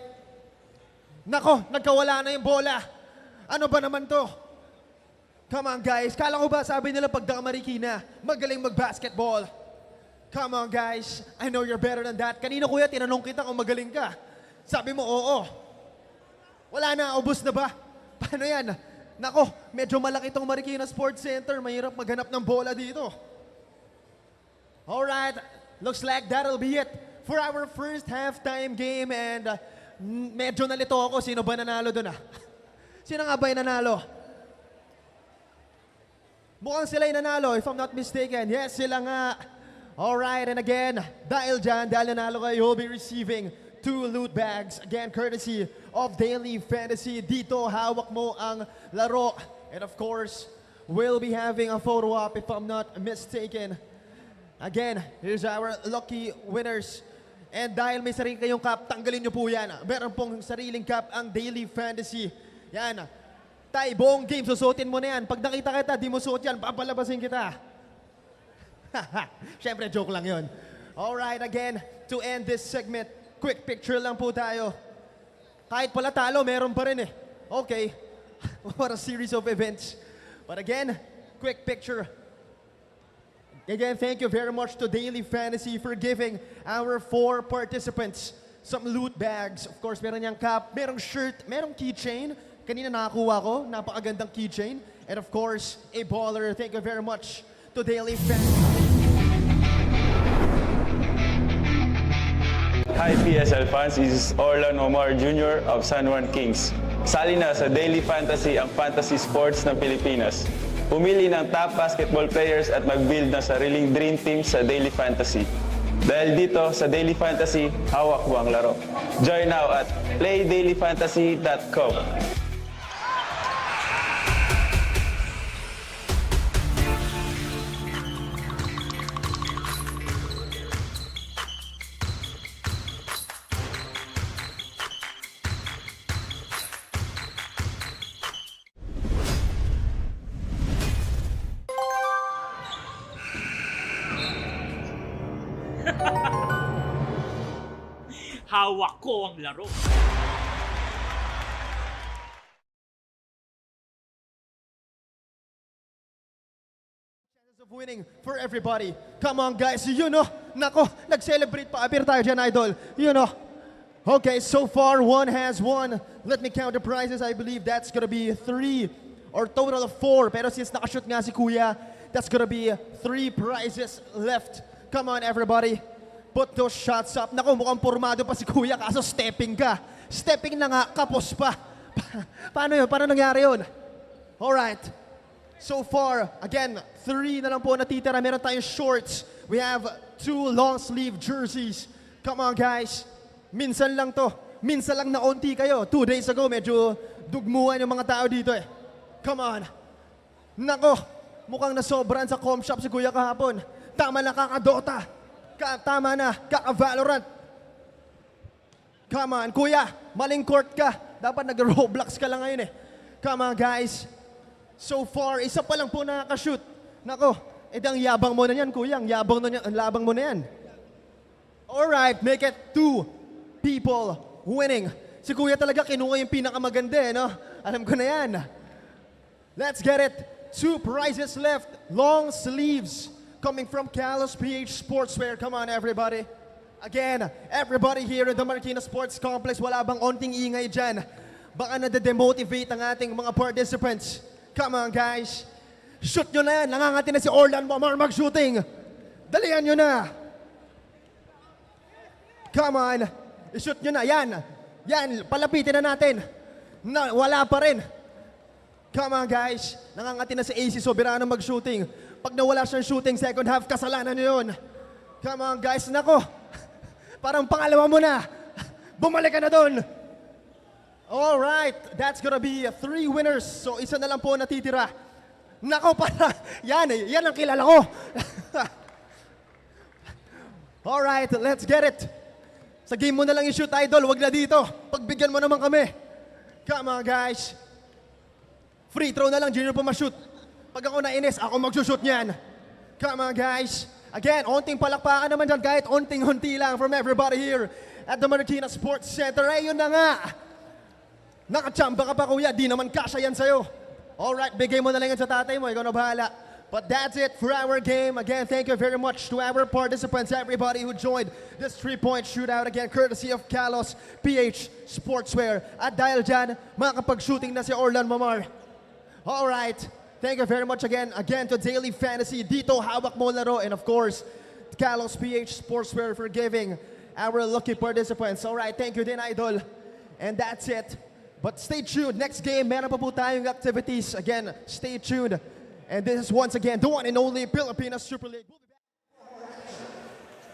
Nako, nagkawala na yung bola. Ano ba naman to? Come on, guys. Kala ko ba sabi nila pag Marikina, magaling mag-basketball? Come on, guys. I know you're better than that. Kanina, kuya, tinanong kita kung magaling ka. Sabi mo, oo. Wala na, ubos na ba? Paano yan? Nako, medyo malaki itong Marikina Sports Center. Mahirap maghanap ng bola dito. Alright, looks like that'll be it for our first halftime game. And medyo nalito ako. Sino ba nanalo doon? Sino nga ba yung nanalo? Mukhang sila yung nanalo, if I'm not mistaken. Yes, sila nga. Alright, and again, dahil nanalo kayo, you'll be receiving 2 loot bags. Again, courtesy of Daily Fantasy. Dito, hawak mo ang laro. And of course, we'll be having a photo op if I'm not mistaken. Again, here's our lucky winners. And dahil may sarili kayong cup, tanggalin nyo po yan. Meron pong sariling cup ang Daily Fantasy. Yan. Tay, buong game, susuotin mo na yan. Pag nakita kita, di mo suot yan, papalabasin kita. Siyempre, joke lang yun. Alright, again, to end this segment, quick picture lang po tayo. Kahit pala talo, meron pa rin eh. Okay. What a series of events. But again, quick picture. Again, thank you very much to Daily Fantasy for giving our 4 participants some loot bags. Of course, meron niyang cap, merong shirt, merong keychain. Kanina nakakuha ko, napakagandang keychain. And of course, a baller. Thank you very much to Daily Fantasy. Hi PSL fans, this is Orlan Omar Jr. of San Juan Kings. Sali na sa Daily Fantasy ang fantasy sports ng Pilipinas. Pumili ng top basketball players at mag-build ng sariling dream team sa Daily Fantasy. Dahil dito sa Daily Fantasy, hawak mo ang laro. Join now at playdailyfantasy.com. Hawak ko ang laro. Of winning for everybody. Come on guys, you know. Nako, nag-celebrate pa. Appear tayo dyan, idol. You know. Okay, so far one has won. Let me count the prizes. I believe that's gonna be 3 or total of 4. Pero since nakashoot nga si Kuya, that's gonna be 3 prizes left. Come on everybody. Put those shots up. Nako, mukhang pormado pa si Kuya kaso stepping ka. Stepping na nga, kapos pa. Paano yun? Paano nangyari yun? Alright. So far, again, 3 na lang po natitira. Meron tayong shorts. We have 2 long sleeve jerseys. Come on guys. Minsan lang to. Minsan lang naunti kayo. 2 days ago, medyo dugmuhan yung mga tao dito eh. Come on. Nako, mukhang nasobran sa com shop si Kuya kahapon. Tama na kakadota. Tama na, kaka-Valorant. Come on, Kuya, maling court ka. Dapat nag-Roblox ka lang ngayon eh. Come on, guys. So far, isa pa lang po nakaka-shoot. Nako, ang yabang mo na yan, Kuya. Ang labang mo na yan. Alright, make it 2 people winning. Si Kuya talaga kinuha yung pinakamaganda eh, no? Alam ko na yan. Let's get it. 2 prizes left. Long sleeves. Coming from Kalos PH Sportswear. Come on, everybody. Again, everybody here at the Marikina Sports Complex, wala bang onting ingay dyan? Baka nade-demotivate ang ating mga participants. Come on, guys. Shoot nyo na yan. Nangangati na si Orlan Momar mag-shooting. Dalihan nyo na. Come on. I-shoot nyo na. Yan. Yan. Palapitin na natin. Wala pa rin. Come on, guys. Nangangati na si AC Soberano mag-shooting. Pag nawala siyang shooting second half, kasalanan niyo yun. Come on, guys. Nako, parang pangalawa mo na. Bumalik ka na doon. Alright, that's gonna be 3 winners. So, isa na lang po natitira. Nako, para, yan ang kilala ko. Alright, let's get it. Sa game mo na lang i-shoot, idol. Wag na dito. Pagbigyan mo naman kami. Come on, guys. Free throw na lang, Junior po ma-shoot. Pag ako nainis, ako magsushoot niyan. Come on, guys. Again, onting palakpakan naman dyan, kahit onting-unti lang from everybody here at the Marikina Sports Center. Eh, yun na nga. Nakachamba ka pa, Kuya. Di naman kasya yan sa'yo. Alright, bigay mo na lang yan sa tatay mo. Ikaw na bahala. But that's it for our game. Again, thank you very much to our participants, everybody who joined this 3-point shootout. Again, courtesy of Kalos PH Sportswear. At dahil dyan, makakapag-shooting na si Orlan Momar. Alright. Thank you very much again to Daily Fantasy, Dito Hawak Mo Laro, and of course, Kalos PH Sportswear for giving our lucky participants. All right, thank you din, Idol. And that's it. But stay tuned. Next game, meron pa po tayong activities. Again, stay tuned. And this is once again the one and only Pilipinas Super League.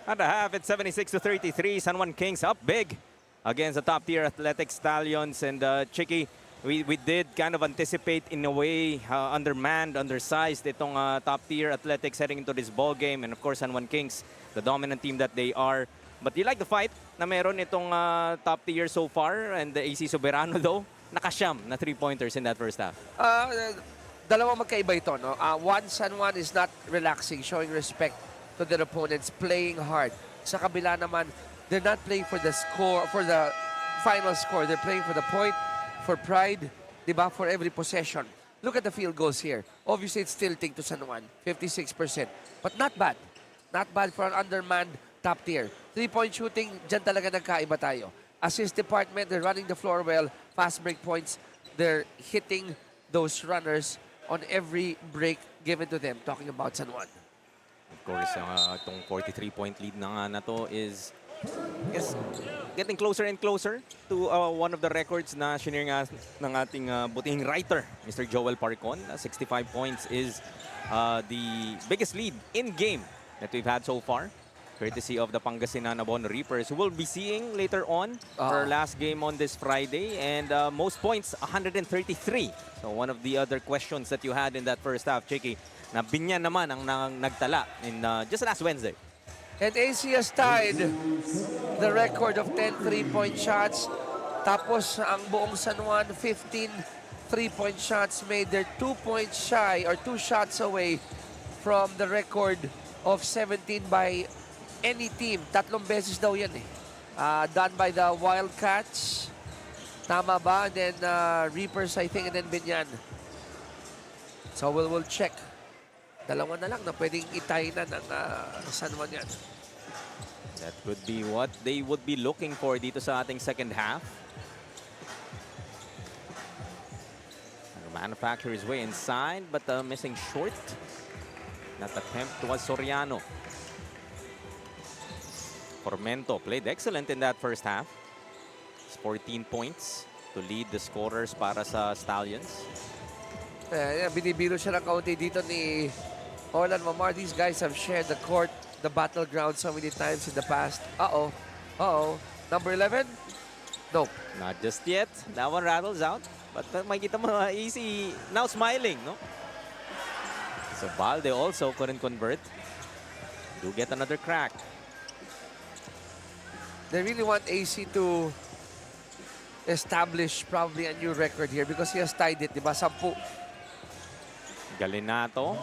At the half, it's 76-33. San Juan Kings up big against the top-tier Athletic Stallions. And Chicky, we did kind of anticipate in a way undermanned, undersized itong top-tier Athletics heading into this ball game. And of course, San Juan Kings, the dominant team that they are. But you like the fight na meron itong top-tier so far. And the AC Soberano though, nakasyam na 3-pointers in that first half. Dalawang magkaiba ito, no? One, San Juan is not relaxing, showing respect to their opponents, playing hard. Sa kabila naman, they're not playing for the score, for the final score. They're playing for the point, for pride, diba? For every possession. Look at the field goals here. Obviously, it's tilting to San Juan, 56%. But not bad. Not bad for an undermanned top tier. 3-point shooting, dyan talaga nagkaiba tayo. Assist department, they're running the floor well. Fast break points, they're hitting those runners on every break given to them. Talking about San Juan. Of course, itong 43-point lead na nga na to is getting closer and closer to one of the records na shinare nga ng ating butihing writer, Mr. Joel Parcon. 65 points is the biggest lead in game that we've had so far, courtesy of the Pangasinan Bon Reapers, who we'll be seeing later on for our last game on this Friday. And most points, 133. So one of the other questions that you had in that first half, Chicky, na Binyan naman ang nagtala in just last Wednesday. And AC has tied the record of 10 3-point shots. Tapos ang buong San Juan, 15 3-point shots made. They're 2 points shy or 2 shots away from the record of 17 by any team. 3 beses daw yan eh. Done by the Wildcats. Tama ba? And then Reapers, I think, and then Binyan. So we'll check. Dalawa na lang na pwedeng itay na ng San Juan yan. That could be what they would be looking for dito sa ating second half. Manufacture his way inside, but missing short. That attempt was Soriano. Formento played excellent in that first half. It's 14 points to lead the scorers para sa Stallions. Binibiro siya ng kaunti dito ni Orlan Mamar. These guys have shared the court, the battleground so many times in the past. Uh-oh. Uh-oh. Number 11? Nope. Not just yet. That one rattles out. But makikita mo, Easy now smiling, no? So Balde also couldn't convert. Do get another crack. They really want AC to establish probably a new record here because he has tied it, di ba? 10. Galinato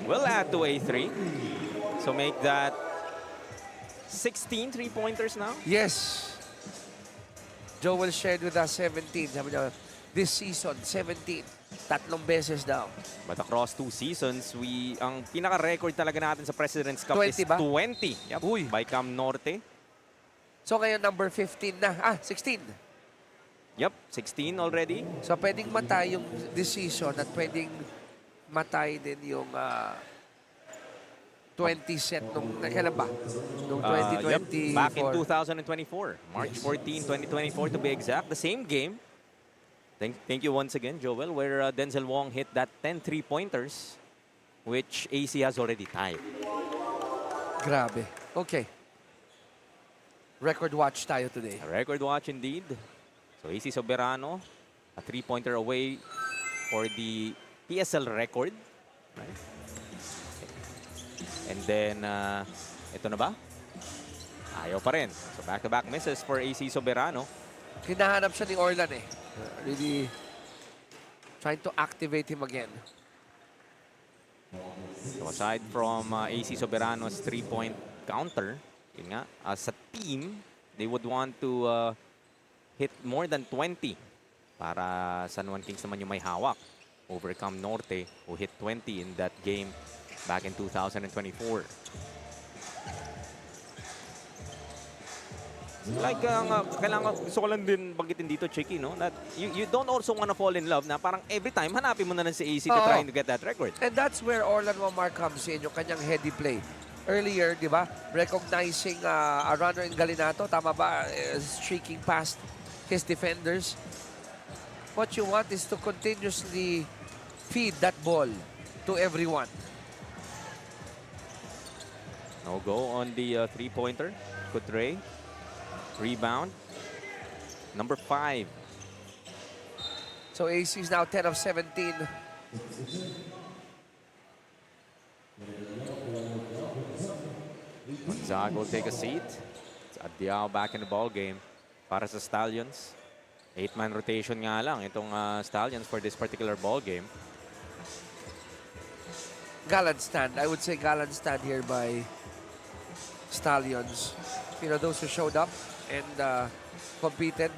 will add to a 3. So make that 16 3-pointers now. Yes. Joel shared with us 17. Sabi niya, this season, 17. 3 beses daw. But across 2 seasons, ang pinaka-record talaga natin sa President's Cup 20 is ba? 20. Yep, Uy. by Cam Norte. So ngayon number 15 na. 16. Yep, 16 already. So pwedeng matay yung this season at pwedeng matay din yung 20 set nung kailan ba? Nung 2024. Yep, back in 2024. March 14, 2024 to be exact. The same game. Thank you once again, Joel, where Denzel Wong hit that 10 3-pointers, which AC has already tied. Grabe. Okay. Record watch tayo today. A record watch indeed. So AC Soberano, a 3-pointer away for the PSL record. Right. And then, ito na ba? Ayaw pa rin. So back-to-back misses for AC Soberano. Hinahanap siya ni Orlan eh. Really trying to activate him again. So aside from AC Soberano's 3-point counter, yun nga, as a team, they would want to hit more than 20 para San Juan Kings naman yung may hawak. Overcome Norte, who hit 20 in that game back in 2024. Like, kailangan, gusto ko lang din banggitin dito, Chicky, no? That you don't also want to fall in love na parang every time, hanapin mo na lang si AC to trying to get that record. And that's where Orlan Wamar comes in, yung kanyang heady play. Earlier, di ba, recognizing a runner in Galinato, tama ba, streaking past his defenders. What you want is to continuously feed that ball to everyone. No go on the 3-pointer. Couture. Rebound. Number 5. So AC is now 10 of 17. Gonzaga will take a seat. It's Adiao back in the ball game para sa Stallions. 8-man rotation nga lang itong Stallions for this particular ball game. Gallant stand. I would say gallant stand here by Stallions. You know, those who showed up and competed.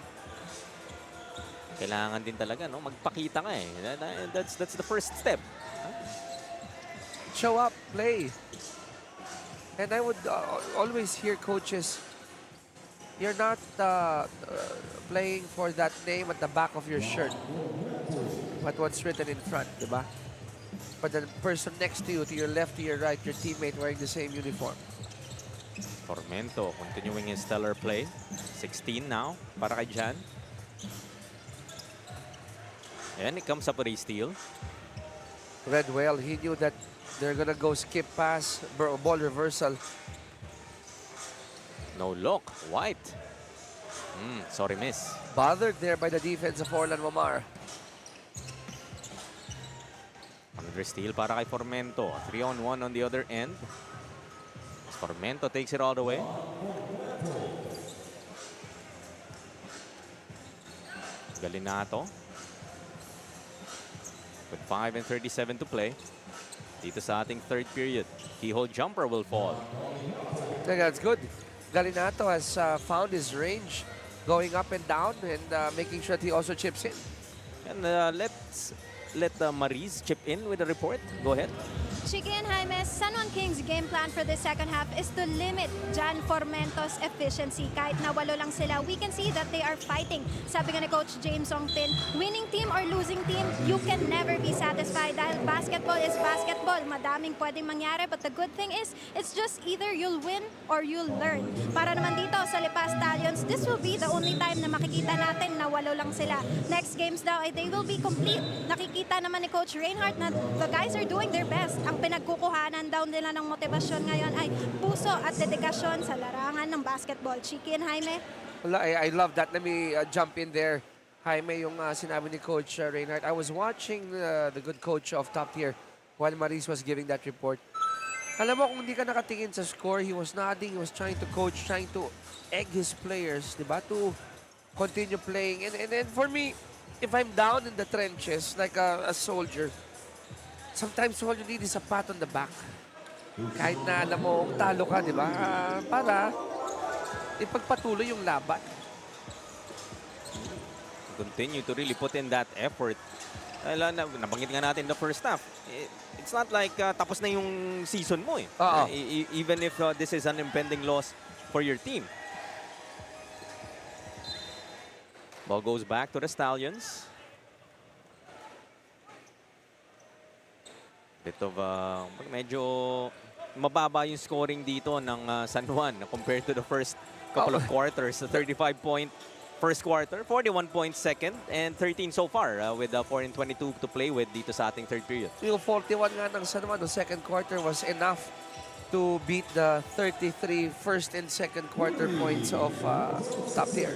Kailangan din talaga, no? Magpakita ka eh. That's the first step. Show up, play. And I would always hear coaches, you're not playing for that name at the back of your shirt, but what's written in front, diba? But the person next to you, to your left, to your right, your teammate wearing the same uniform. Formento continuing his stellar play. 16 now para kay Jan. And it comes up with a steal. Read well. He knew that they're gonna go skip pass, ball reversal. No look. White. Sorry, miss. Bothered there by the defense of Orlan Wamar. Another steal para kay Formento. 3-on-1 on the other end. Formento takes it all the way. Galinato. With 5:37 to play. Dito sa ating third period. Keyhole jumper will fall. That's good. Galinato has found his range, going up and down and making sure that he also chips in. And let's let Maris chip in with a report. Go ahead. Chiqui and Jaime, San Juan Kings' game plan for the second half is to limit Jan Formento's efficiency. Kahit na 8 lang sila, we can see that they are fighting. Sabi nga ni Coach James Ongtin, winning team or losing team, you can never be satisfied dahil basketball is basketball. Madaming pwedeng mangyari, but the good thing is, it's just either you'll win or you'll learn. Para naman dito sa Lipa Stallions, this will be the only time na makikita natin na 8 lang sila. Next games daw, they will be complete. Nakikita naman ni Coach Reinhardt na the guys are doing their best. Ang pinagkukuhanan daw nila ng motibasyon ngayon ay puso at dedikasyon sa larangan ng basketball. Chiqui and Jaime? Well, I love that. Let me jump in there. Jaime, yung sinabi ni Coach Reinhardt. I was watching the good coach of Top Tier while Maris was giving that report. Alam mo, kung hindi ka nakatingin sa score, he was nodding, he was trying to coach, trying to egg his players, di ba, to continue playing. And for me, if I'm down in the trenches like a soldier, sometimes all you need is a pat on the back. Kahit na alam mo, talo ka, di ba? Para ipagpatuloy yung laban. Continue to really put in that effort. Nabanggit nga natin the first half. It's not like tapos na yung season mo eh. Even if this is an impending loss for your team. Ball goes back to the Stallions. Bit of medyo mababa yung scoring dito ng San Juan compared to the first couple of quarters. 35-point first quarter, 41-point second, and 13 so far with 4:22 to play with dito sa ating third period. Yung 41 nga ng San Juan, the second quarter was enough to beat the 33 first and second quarter points of Top Tier.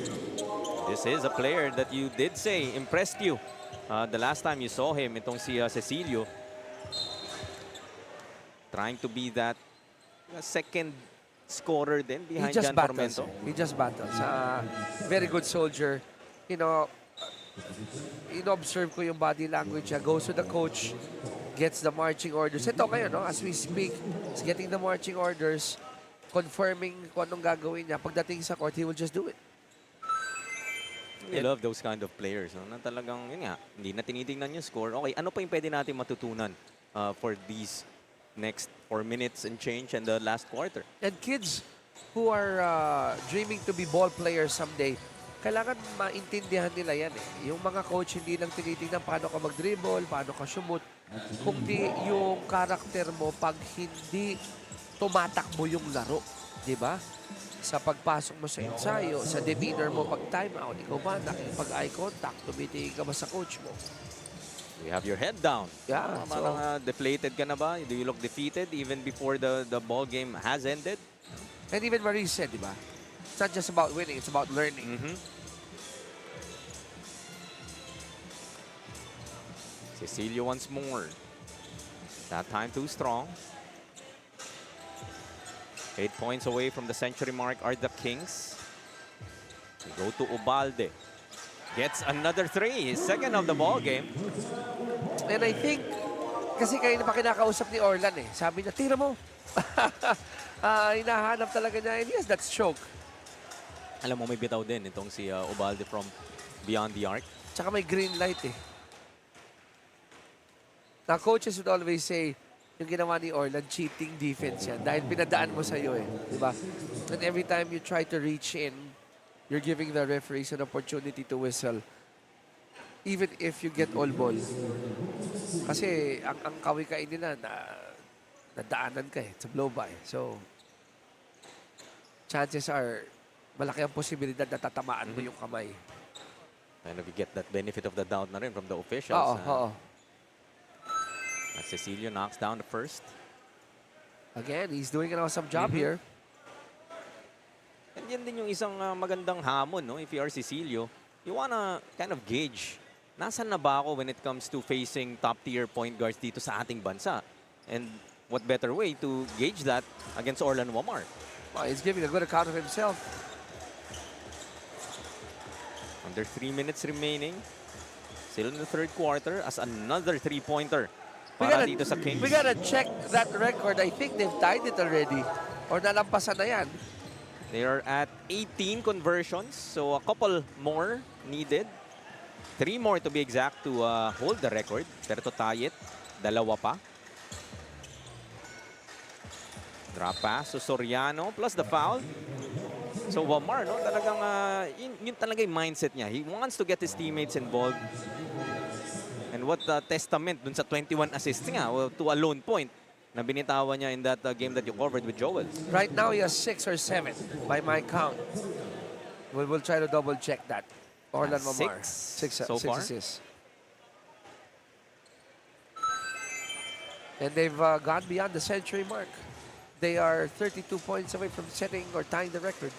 This is a player that you did say impressed you the last time you saw him, itong si Cecilio. Trying to be that second scorer then behind Jan Formento. He just battles. Very good soldier. You know, in-observe ko yung body language niya. Goes to the coach, gets the marching orders. Ito kayo, no? As we speak, he's getting the marching orders, confirming kung anong gagawin niya. Pagdating sa court, he will just do it. I love those kind of players. No? Na talagang, yun nga, hindi na tinitingnan yung score. Okay, ano pa yung pwede natin matutunan for these next 4 minutes and change and the last quarter? And kids who are dreaming to be ball players someday, kailangan maintindihan nila yan eh. Yung mga coach hindi lang tinitingnan paano ka mag-dribble, paano ka shoot, kundi yung karakter mo pag hindi tumatakbo yung laro. Di ba? Sa pagpasok mo sa ensayo, sa demeanor mo pag timeout, ikaw ba nakikipag-eye contact, tumitingin ka ba sa coach mo? You have your head down. Yeah. Parang deflated ka na ba? Do you look defeated even before the ball game has ended? And even Marie said, di ba? It's not just about winning, it's about learning. Cecilio once more. That time too strong. 8 points away from the century mark are the Kings. We go to Ubalde. Gets another 3, his second of the ball game. And I think, kasi kayo na pa kinakausap ni Orlan eh. Sabi niya, tira mo. Hinahanap talaga niya. And yes, that's choke. Alam mo, may bitaw din itong si Ubalde from beyond the arc. Tsaka may green light eh. Now, coaches would always say, yung ginawa ni Orlan, cheating defense yan. Dahil pinadaan mo sa'yo eh. Diba? And every time you try to reach in, you're giving the referees an opportunity to whistle. Even if you get all ball. Kasi ang kawikain nila, nadaanan ka eh. It's a blow by. So, chances are, malaki ang posibilidad na tatamaan mo yung kamay. And we get that benefit of the doubt na rin from the officials. Oo. Cecilio knocks down the first. Again, he's doing an awesome job here. And yan din yung isang magandang hamon, no? If you are Cecilio, you wanna kind of gauge, nasan na ba ako when it comes to facing top-tier point guards dito sa ating bansa? And what better way to gauge that against Orlan Wamar? Well, he's giving a good account of himself. Under 3 minutes remaining. Still in the third quarter as another three-pointer para dito sa Kings. We gotta check that record. I think they've tied it already. Or nalampasan na yan. They are at 18 conversions, so a couple more needed. 3 more to be exact to hold the record. Pero to tie it, 2 pa. Drop pass to Soriano plus the foul. So Wamar, no, talagang yun talaga yung mindset niya. He wants to get his teammates involved. And what testament dun sa 21 assists nga to a lone point na binitawan niya in that game that you covered with Joel. Right now, he has 6 or 7 by my count. We'll try to double check that. Orlan Wamar. 6 so far. Assists. And they've gone beyond the century mark. They are 32 points away from setting or tying the record.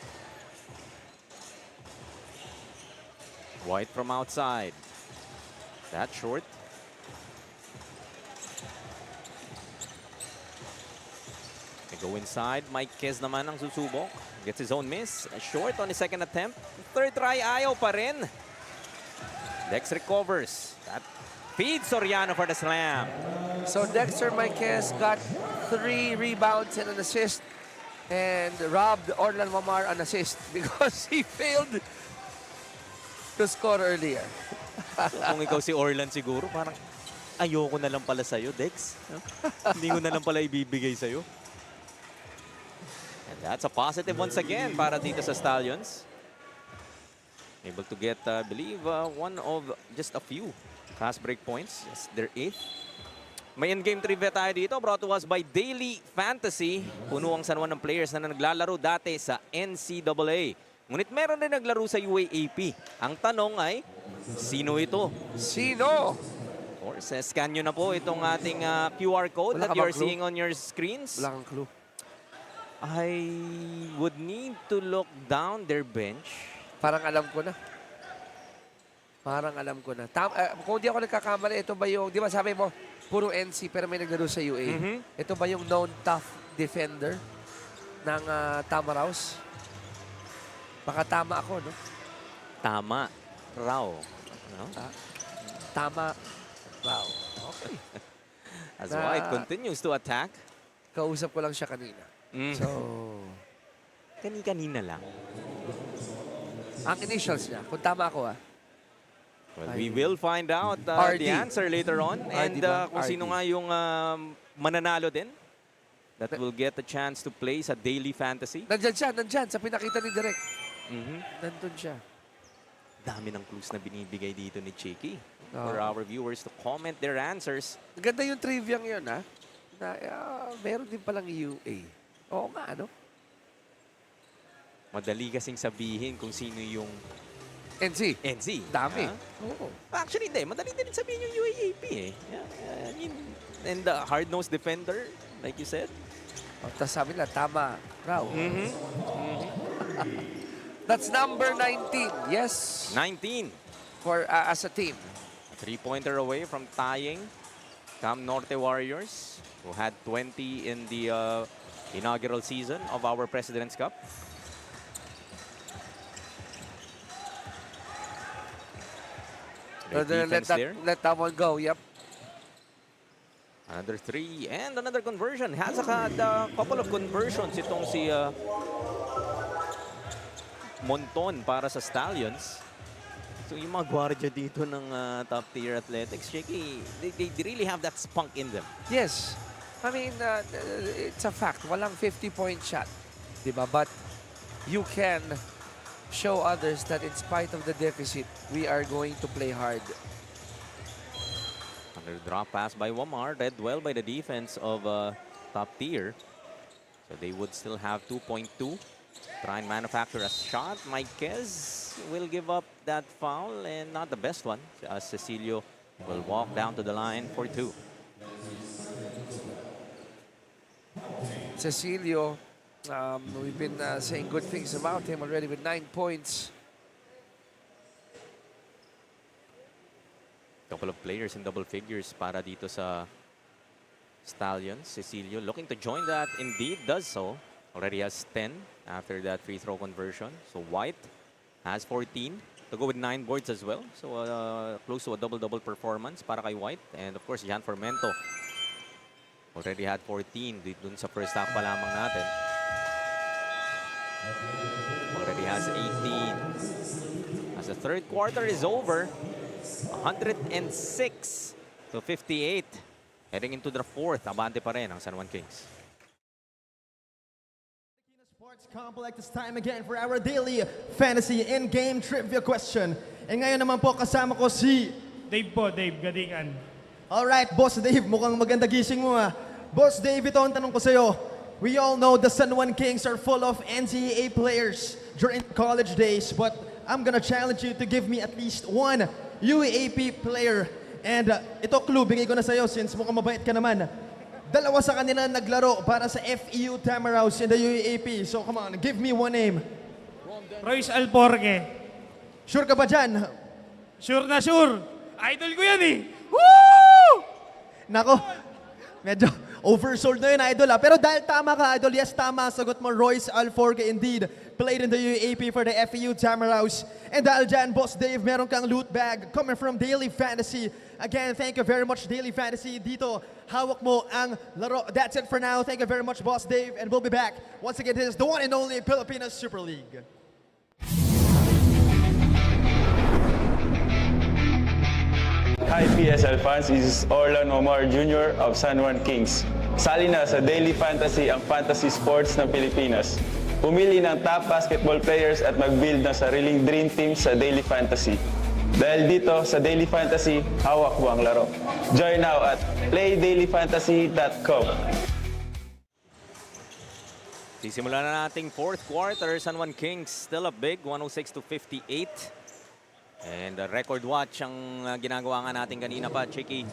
White from outside. That short. They go inside. Mike Kez naman ang susubok. Gets his own miss. Short on his second attempt. Third try, ayaw pa rin. Dex recovers. That feeds Soriano for the slam. So Dexter Marquez got 3 rebounds and an assist and robbed Orlan Wamar an assist because he failed to score earlier. Kung ikaw si Orlan siguro, parang ayoko na lang pala sa'yo, Dex. Hindi ko na lang pala ibibigay sa'yo. And that's a positive once again para dito sa Stallions. Able to get, I believe, one of just a few fast break points. Yes, their 8th. May in-game trivia tayo dito, brought to us by Daily Fantasy. Puno ang San Juan ng players na naglalaro dati sa NCAA. Ngunit meron din naglaro sa UAAP. Ang tanong ay, sino ito? Sino? Of course, scan nyo na po itong ating QR code that you're seeing on your screens. Wala kang clue. I would need to look down their bench. Parang alam ko na. Parang alam ko na. Kung di ako nagkakamali, ito ba yung, di ba sabi mo, puro NC pero may naglaro sa UA. Ito ba yung known tough defender ng Tamaraws? Baka tama ako, no? Tama. Raw. No? Tama. Wow. Okay. As White continues to attack. Kausap ko lang siya kanina. So, Kani-kanina lang. ang initials niya, kung tama ako Well, we will find out the answer later on. And kung sino nga yung mananalo din, that will get a chance to play sa Daily Fantasy. Nandyan sa pinakita ni Direk. Nandun siya. Dami ng clues na binibigay dito ni Cheeky for our viewers to comment their answers. Ganda yung trivia yun, ha? Na, meron din palang UA. Oo nga, ano? Madali kasing sabihin kung sino yung NC. Dami. Oo. Actually, hindi. Madali din sabihin yung UAAP eh. I mean, and the hard-nosed defender, like you said. Tapos sabi nila, tama raw. That's number 19. Yes. 19. For as a team. A 3-pointer away from tying Cam Norte Warriors, who had 20 in the inaugural season of our President's Cup. Let that one go. Yep. Another 3 and another conversion. Has a couple of conversions itong si Monton para sa Stallions. So yung mga gwardiya dito ng top tier athletics, Shaky, they really have that spunk in them. Yes. I mean, it's a fact. Walang 50-point shot. Diba? But you can show others that in spite of the deficit, we are going to play hard. Under drop pass by Wamar, read well by the defense of top tier. So they would still have 2.2. Try and manufacture a shot. Marquez will give up that foul, and not the best one. Cecilio will walk down to the line for 2. Cecilio, we've been saying good things about him already with 9 points. Couple of players in double figures para dito sa Stallions. Cecilio looking to join that, indeed does so. Already has 10 after that free throw conversion. So White has 14 to go with 9 boards as well. So close to a double-double performance para kay White. And of course, Jan Formento already had 14 dun sa first half pa lamang natin. Already has 18. As the third quarter is over, 106 to 58. Heading into the fourth, abante pa rin ang San Juan Kings. Sports Complex, it's time again for our daily fantasy in-game trivia question. Ngayon naman po kasama ko si Dave po, Dave Gadingan. Alright, Boss Dave, mukhang maganda gising mo ah. Boss Dave, ito ang tanong ko sa'yo. We all know the San Juan Kings are full of NCAA players during college days, but I'm gonna challenge you to give me at least one UAP player. And ito clue, bigay ko na sa'yo since mukhang mabait ka naman. Dalawa sa kanila naglaro para sa FEU Tamaraws in the UAP. So come on, give me one name. Royce Alporque. Sure ka ba dyan? Sure na sure. Idol ko yan eh. Woo! Nako, medyo oversold na yun, Idol ah. Pero dahil tama ka, Idol, yes, tama. Sagot mo, Royce Alforque indeed. Played in the UAP for the FEU Tamaraws. And dahil dyan, Boss Dave, meron kang loot bag coming from Daily Fantasy. Again, thank you very much, Daily Fantasy. Dito, hawak mo ang laro. That's it for now. Thank you very much, Boss Dave. And we'll be back. Once again, this is the one and only Pilipinas Super League. Hi PSL fans, this is Orlan Omar Jr. of San Juan Kings. Sali na sa Daily Fantasy ang fantasy sports ng Pilipinas. Pumili ng top basketball players at mag-build ng sariling dream team sa Daily Fantasy. Dahil dito sa Daily Fantasy, hawak mo ang laro. Join now at playdailyfantasy.com. Sisimulan na nating fourth quarter. San Juan Kings still up big, 106 to 58. And record watch ang ginagawa nga natin kanina pa, Chicky.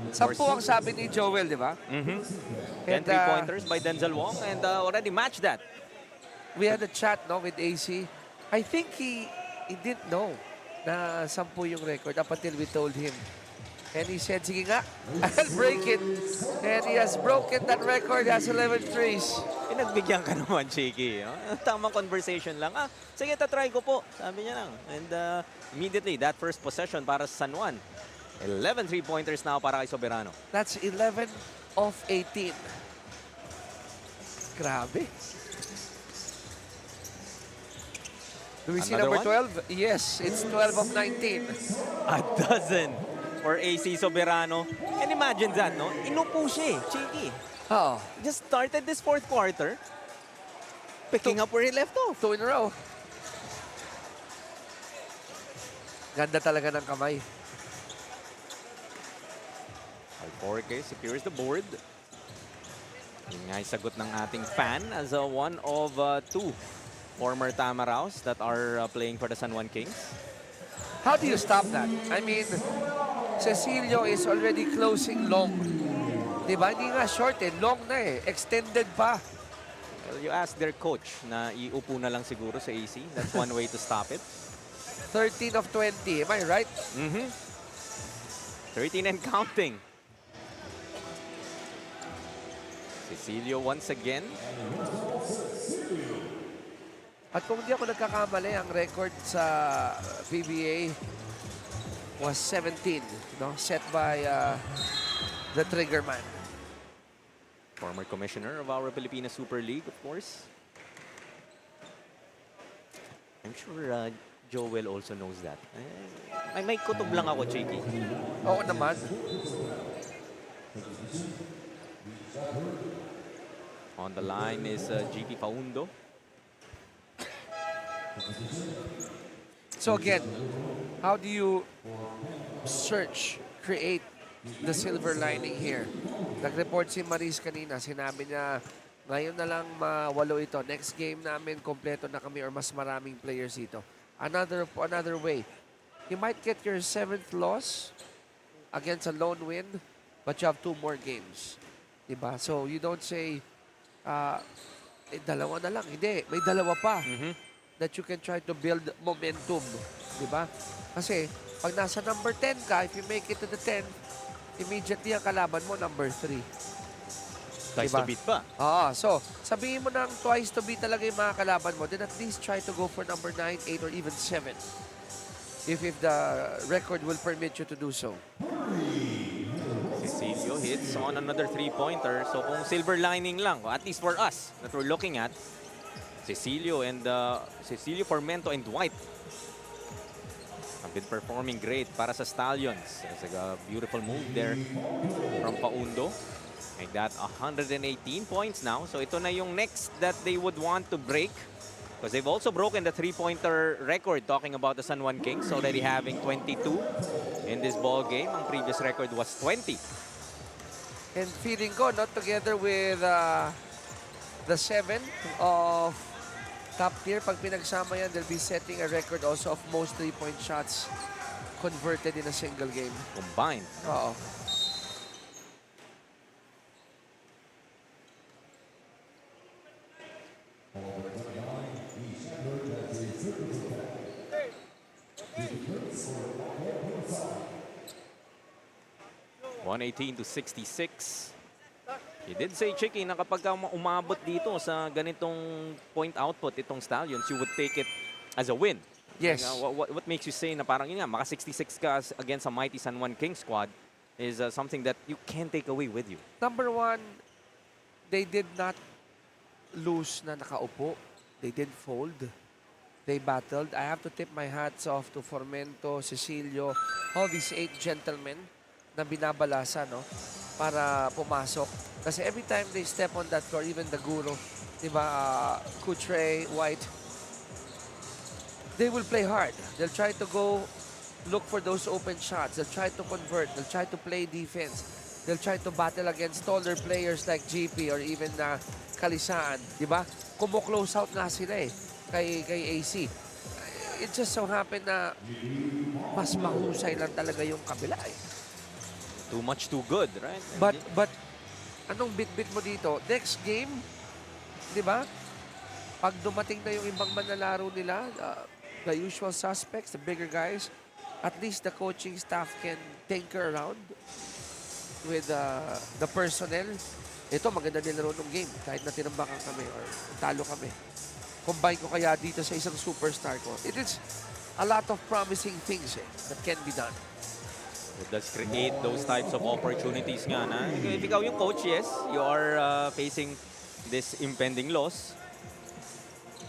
10 ang sabi ni Joel, di ba? 10 3-pointers by Denzel Wong and already matched that. We had a chat no, with AC. I think he didn't know na 10 yung record up until we told him. And he said, sige nga, I'll break it. And he has broken that record. He has 11 threes. Pinagbigyan ka naman, Cheeky. Tamang conversation lang. Sige, tatry ko po. Sabi niya lang. And immediately, that first possession para sa San Juan. 11 3-pointers now para kay Soberano. That's 11 of 18. Grabe. Do we see number 12? Yes, it's 12 of 19. A dozen for AC Soberano. And imagine that, no? Inupo siya, Cheeky. Oh. Just started this fourth quarter, picking up where he left off. 2 in a row. Ganda talaga ng kamay. Alforque secures the board. Yun nga yung sagot ng ating fan as one of 2 former Tamaraws that are playing for the San Juan Kings. How do you stop that? I mean, Cecilio is already closing long. Diba? Hindi nga short eh. Long na eh. Extended pa. Well, you ask their coach na iupo na lang siguro sa AC. That's one way to stop it. 13 of 20. Am I right? 13 and counting. Cecilio once again. At kung hindi ako nagkakamali, ang record sa PBA was 17, no? Set by the trigger man. Former commissioner of our Pilipinas Super League, of course. I'm sure Joel also knows that. May kutob lang ako, Cheeky. Oo naman. On the line is GP Paundo. So again, how do you search, create the silver lining here? Nag-report si Maris kanina, sinabi niya, ngayon na lang mawalo ito. Next game namin, kompleto na kami or mas maraming players dito. Another way, you might get your 7th loss against a lone win, but you have 2 more games. Diba? So you don't say, dalawa na lang. Hindi, may dalawa pa. That you can try to build momentum. Diba? Kasi, pag nasa number 10 ka, if you make it to the 10, immediately ang kalaban mo, number 3. Twice to beat pa. So, sabihin mo ng twice to beat talaga yung mga kalaban mo, then at least try to go for number 9, 8, or even 7. If the record will permit you to do so. Cecilio hits on another 3-pointer. So kung silver lining lang, at least for us that we're looking at, Cecilio, Formento, and Dwight have been performing great para sa Stallions. It's a beautiful move there from Paundo. Make that 118 points now. So ito na yung next that they would want to break. Because they've also broken the 3-pointer record, talking about the San Juan Kings, already having 22 in this ball game. Ang previous record was 20. And feeling ko, not together with the 7 of top tier, pag pinagsama yan, they'll be setting a record also of most 3-point shots converted in a single game. Combined. Oo. $118-66. You did say, Chicky, na kapag umabot dito sa ganitong point output itong Stallions, you would take it as a win. Yes. What makes you say na parang yun nga, maka 66 ka against a mighty San Juan King squad is something that you can't take away with you. Number 1, they did not lose na nakaupo. They did fold. They battled. I have to tip my hats off to Formento, Cecilio, all these 8 gentlemen na binabalasa, no? Para pumasok. Kasi every time they step on that floor, even the guru, diba, Kutre, White, they will play hard. They'll try to go look for those open shots. They'll try to convert. They'll try to play defense. They'll try to battle against taller players like GP or even Kalisaan. Diba? Kumo-close out na sila eh kay AC. It just so happened na mas mahusay lang talaga yung kabila eh. Too much, too good, right? But anong bit-bit mo dito? Next game, di ba? Pag dumating na yung ibang manlalaro nila, the usual suspects, the bigger guys, at least the coaching staff can tinker around with the personnel. Ito, maganda nilaro ng game. Kahit na tinambakan kami or talo kami. Combine ko kaya dito sa isang superstar ko. It is a lot of promising things that can be done. It does create those types of opportunities nga na. If ikaw yung coach, yes, you are facing this impending loss.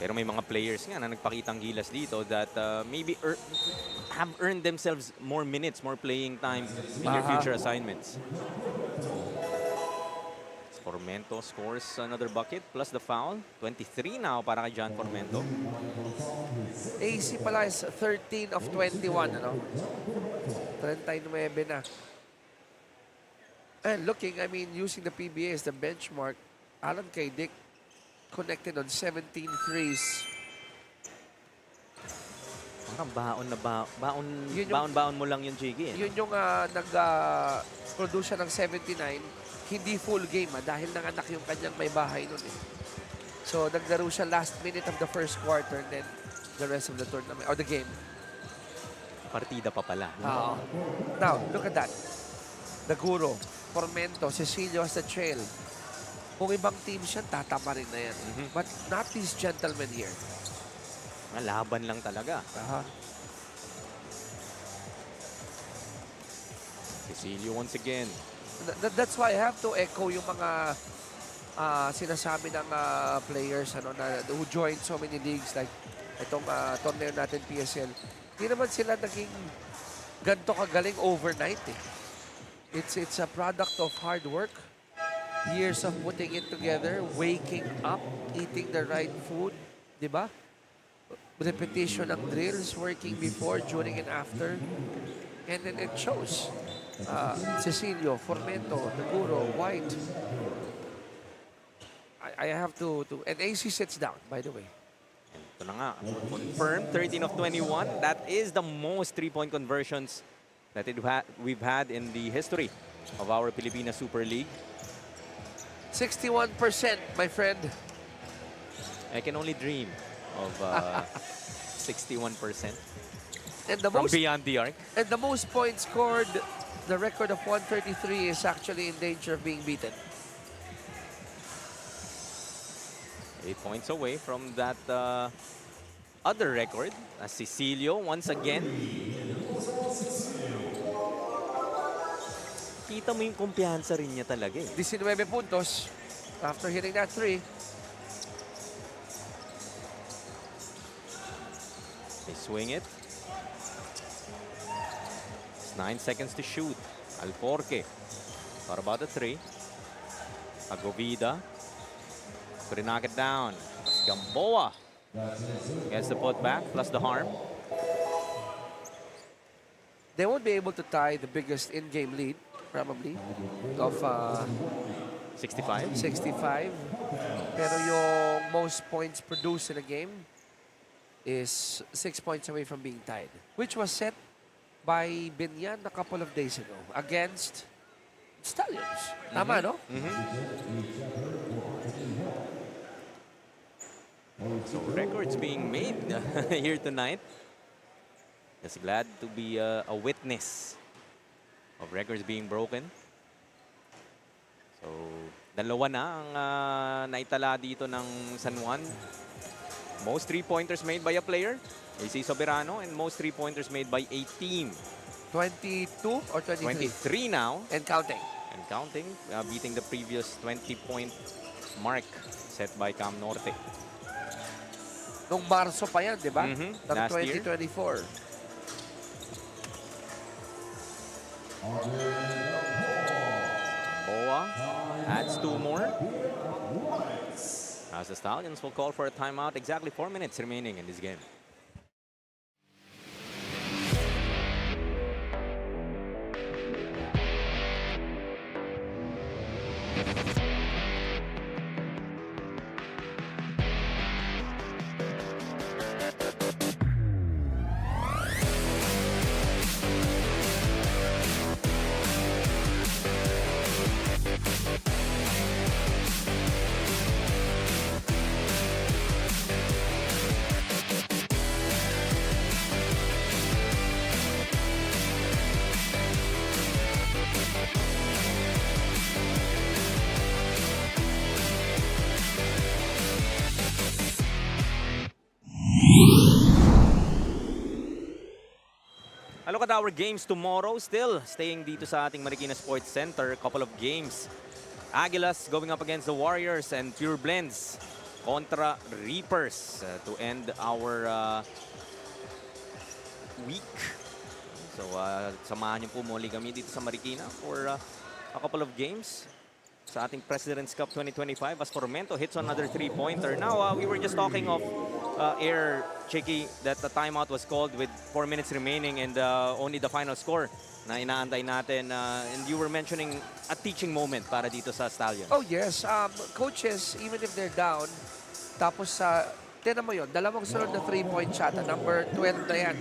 Pero may mga players nga na nagpakitang gilas dito that maybe have earned themselves more minutes, more playing time in their future assignments. Formento scores another bucket plus the foul. 23 now para kay John Formento. AC pala is 13 of 21, ano? 39 na. And looking, I mean, using the PBA as the benchmark, Alan K. Dick connected on 17 threes. Parang baon mo lang yung Jiggy. Yun yung nag-produce siya ng 79. Hindi full game dahil nanganak yung kanyang may bahay nun eh. So naglaro siya last minute of the first quarter and then the rest of the tournament or the game. Partida pa pala. Now, look at that. The Guro, Formento, Cecilio has the trail. Kung ibang team siya, tatama rin na yan. But not these gentlemen here. Laban lang talaga. Cecilio once again. That's why I have to echo yung mga sinasabi ng players who joined so many leagues like itong torneo natin PSL, hindi naman sila naging ganito kagaling overnight eh. It's a product of hard work, years of putting it together, waking up, eating the right food, di ba? Repetition ng drills, working before, during, and after. And then it shows. Cecilio, Formento, Naguro, White. I have to... And AC sits down, by the way. Ito na nga, confirmed, 13 of 21. That is the most three-point conversions that we've had in the history of our Pilipinas Super League. 61%, my friend. I can only dream of 61%. And the from most, beyond the arc. And the most points scored, the record of 133 is actually in danger of being beaten. 8 points away from that other record. As Cecilio once again. Kita mo yung kumpiyansa rin niya talaga eh. 19 puntos after hitting that 3. They swing it. It's 9 seconds to shoot. Alforque. What about the 3? Agovida. Couldn't knock it down. Gamboa gets the putback plus the harm. They won't be able to tie the biggest in-game lead, probably, of 65. 65. Pero yung most points produced in a game is 6 points away from being tied, which was set by Binyan a couple of days ago against Stallions. Tama, no? So records being made here tonight. Just glad to be a witness of records being broken. So, dalawa na ang naitala dito ng San Juan. Most three-pointers made by a player, AC Soberano, and most three-pointers made by a team. 22 or 23? 23 now. And counting. And counting, beating the previous 20-point mark set by Cam Norte. Nung Marso pa yan, di ba? Last year. 2024. Boa adds 2 more. As the Stallions will call for a timeout. Exactly 4 minutes remaining in this game. A look at our games tomorrow. Still staying dito sa ating Marikina Sports Center. A couple of games. Aguilas going up against the Warriors and Pure Blends contra Reapers to end our week. So samahan niyo po muli kami dito sa Marikina for a couple of games sa ating President's Cup 2025 as Formento hits another three-pointer. Now, we were just talking of air, Chicky, that the timeout was called with 4 minutes remaining and only the final score na inaantay natin. And you were mentioning a teaching moment para dito sa Stallions. Oh, yes. Coaches, even if they're down, tapos tinan mo yun, dalawang sunod na 3-point shot, number 12 na yan.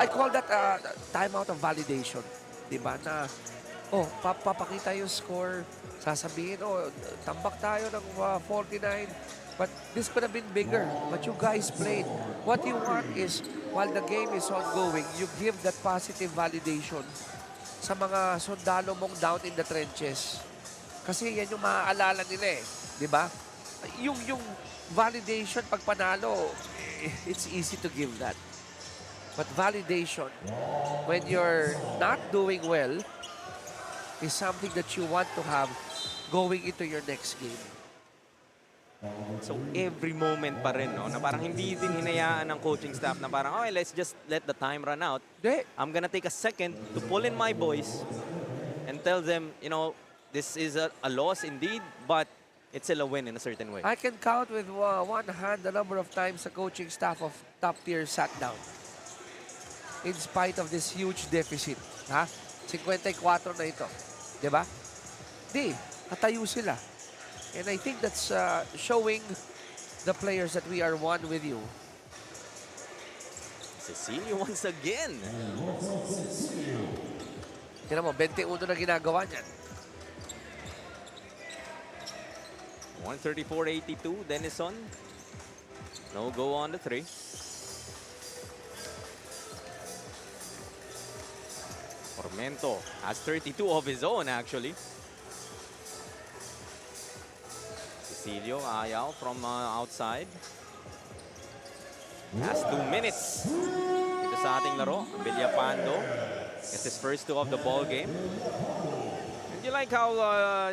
I call that timeout of validation. Diba? Na, papakita yung score, sasabihin, tambak tayo ng 49, but this could have been bigger. But you guys played. What you want is, while the game is ongoing, you give that positive validation sa mga sundalo mong down in the trenches. Kasi yan yung maaalala nila eh. Diba? Yung validation pag panalo, it's easy to give that. But validation, when you're not doing well, is something that you want to have going into your next game. So every moment pa rin, no, na parang hindi din hinayaan ng coaching staff na parang, okay, let's just let the time run out. Hindi. I'm gonna take a second to pull in my boys and tell them, you know, this is a loss indeed, but it's still a win in a certain way. I can count with one hand the number of times the coaching staff of top tier sat down. In spite of this huge deficit. Ha? 54 na ito. Diba? Di, katayo sila. And I think that's showing the players that we are one with you. Cecilio once again. Tignan mo, 21 na ginagawa niyan. 134-82, Denison. No go on the 3. Formento has 32 of his own, actually. Cecilio, ayaw from outside. Has 2 minutes. Dito sa ating laro, Villapando gets his first 2 of the ball game. And you like how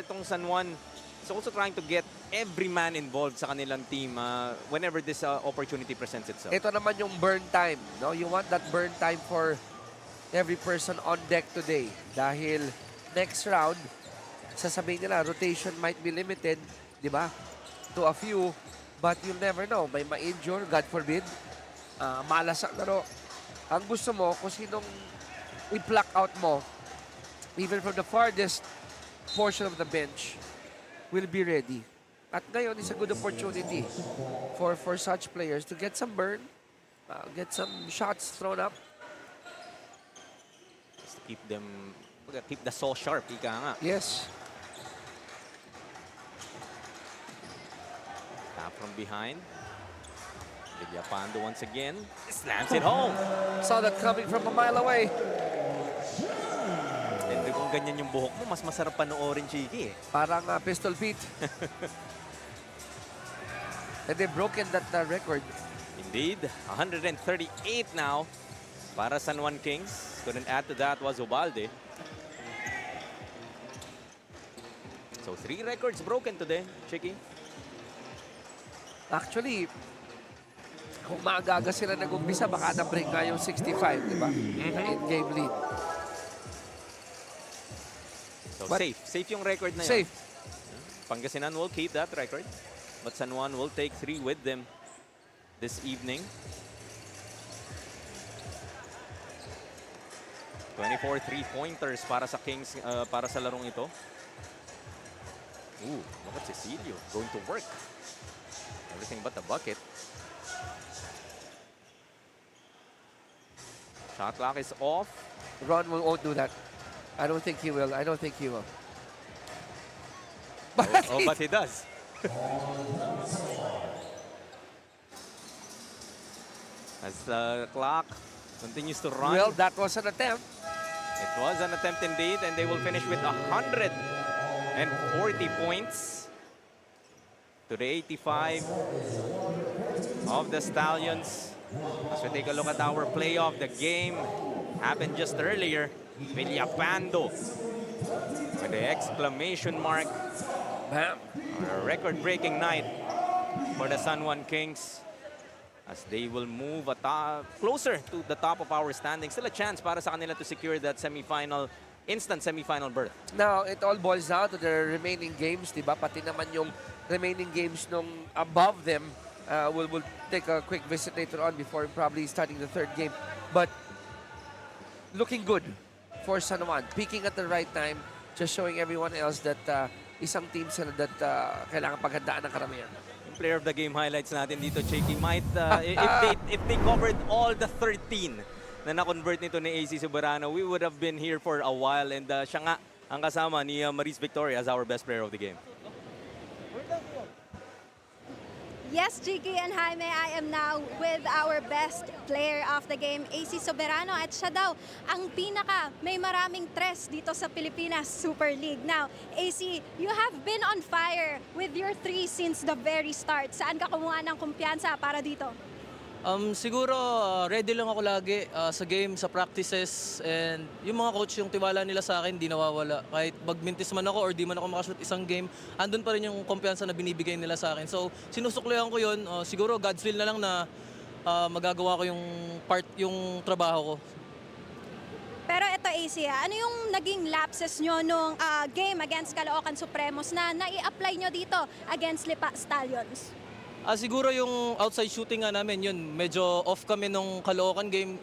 itong San Juan is also trying to get every man involved sa kanilang team whenever this opportunity presents itself. Ito naman yung burn time. No? You want that burn time for every person on deck today. Dahil next round, sasabihin nila, rotation might be limited, di ba? To a few, but you'll never know. May ma-injure, God forbid. Malas ang laro. Ang gusto mo, kung sinong i-pluck out mo, even from the farthest portion of the bench, will be ready. At ngayon is a good opportunity for such players to get some burn, get some shots thrown up. Just to keep them, keep the saw sharp, ika nga. Yes. Tap from behind. Villapando once again. Slams it home. Saw that coming from a mile away. Hindi kung ganyan yung buhok mo, mas masarap panoorin, Chiki. Parang Pistol Pete. And they've broken that record. Indeed, 138 now para San Juan Kings. Couldn't add to that was Ubalde. So 3 records broken today, Chiki. Actually, kung maaga sila nag-umpisa, baka na-break nga yung 65, di ba? In-game lead. So But safe yung record na yun. safe. Pangasinan will keep that record. But San Juan will take 3 with them this evening. 24 3-pointers para sa Kings, para sa larong ito. Ooh, look at Cecilio going to work. Everything but the bucket. Shot clock is off. Ron won't do that. I don't think he will. I don't think he will. But But he does. As the clock continues to run. well, that was an attempt. It was an attempt indeed, and they will finish with 140 points to the 85 of the Stallions. As we take a look at our playoff, the game happened just earlier. Villapando with the exclamation mark. Bam. A record-breaking night for the San Juan Kings as they will move closer to the top of our standing. Still a chance para sa kanila to secure that instant semifinal berth. Now, it all boils down to the remaining games, di ba? Pati naman yung remaining games nung above them. We'll take a quick visit later on before probably starting the 3rd game. But looking good for San Juan. Peaking at the right time, just showing everyone else that isang team sila that kailangan paghandaan ng karamihan. Player of the game highlights natin dito, Cheeky, might if they covered all the 13 na na-convert nito ni AC Soberano, we would have been here for a while, and siya nga ang kasama ni Maris Victoria as our best player of the game. Yes, Jiggy and Jaime, I am now with our best player of the game, AC Soberano. At siya daw ang may maraming tres dito sa Pilipinas Super League. Now, AC, you have been on fire with your 3 since the very start. Saan ka kumuha ng kumpiyansa para dito? Siguro ready lang ako lagi sa game, sa practices, and yung mga coach, yung tiwala nila sa akin, di nawawala. Kahit magmintis man ako or di man ako makashoot isang game, andun pa rin yung kumpiyansa na binibigay nila sa akin. So sinusuklihan ko yun, siguro God's will na lang na magagawa ko yung trabaho ko. Pero ito, AC, ano yung naging lapses nyo nung game against Caloocan Supremos na nai-apply nyo dito against Lipa Stallions? Siguro yung outside shooting nga namin, yun, medyo off kami nung Caloocan game.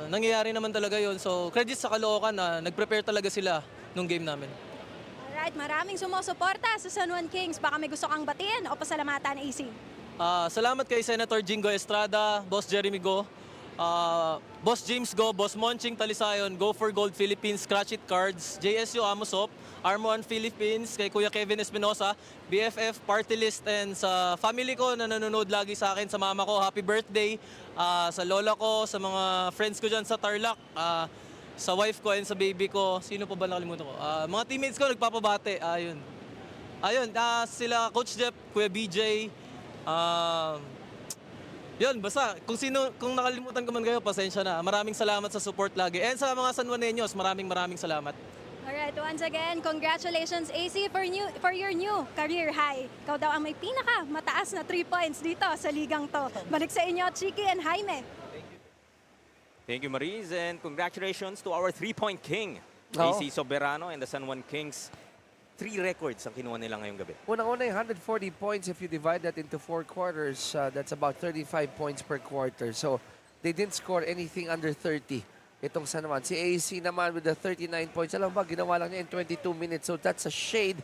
Nangyayari naman talaga yun. So credit sa Caloocan na nag-prepare talaga sila nung game namin. Alright, maraming sumusuporta sa San Juan Kings. Baka may gusto kang batiin o pasalamatan, AC. Salamat kay Senator Jingo Estrada, Boss Jeremy Go, Boss James Go, Boss Monching Talisayon, Go for Gold Philippines, Scratch It Cards, JSU Amosop, Armo1 Philippines, kay Kuya Kevin Espinosa, BFF Party List, and sa family ko na nanonood lagi sa akin, sa mama ko, happy birthday, sa lola ko, sa mga friends ko dyan sa Tarlac, sa wife ko and sa baby ko. Sino pa ba nakalimutan ko? Mga teammates ko nagpapabate. Ayun, sila Coach Jeff, Kuya BJ, yun, basta kung nakalimutan ko man kayo, pasensya na. Maraming salamat sa support lagi. And sa mga San Juaneños, maraming salamat. Alright, once again, congratulations, AC, for your new career high. Ikaw daw ang may pinaka mataas na 3 points dito sa ligang to. Balik sa inyo, Chiki and Jaime. Thank you, Mariz, and congratulations to our 3-point king, Oo. AC Soberano and the San Juan Kings. 3 records ang kinuha nila ngayong gabi. Unang-una yung 140 points. If you divide that into 4 quarters, that's about 35 points per quarter. So, they didn't score anything under 30. Itong San Juan. Si AC naman with the 39 points. Alam ba, ginawa lang niya in 22 minutes. So, that's a shade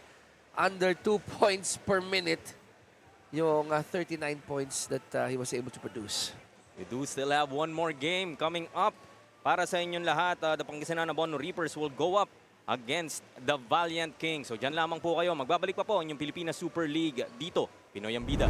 under 2 points per minute. Yung 39 points that he was able to produce. We do still have one more game coming up para sa inyong lahat. The Pangasinan Bono Reapers will go up against the Valiant Kings. So dyan lamang po kayo. Magbabalik pa po ang inyong Pilipinas Super League dito. Pinoy ang bida.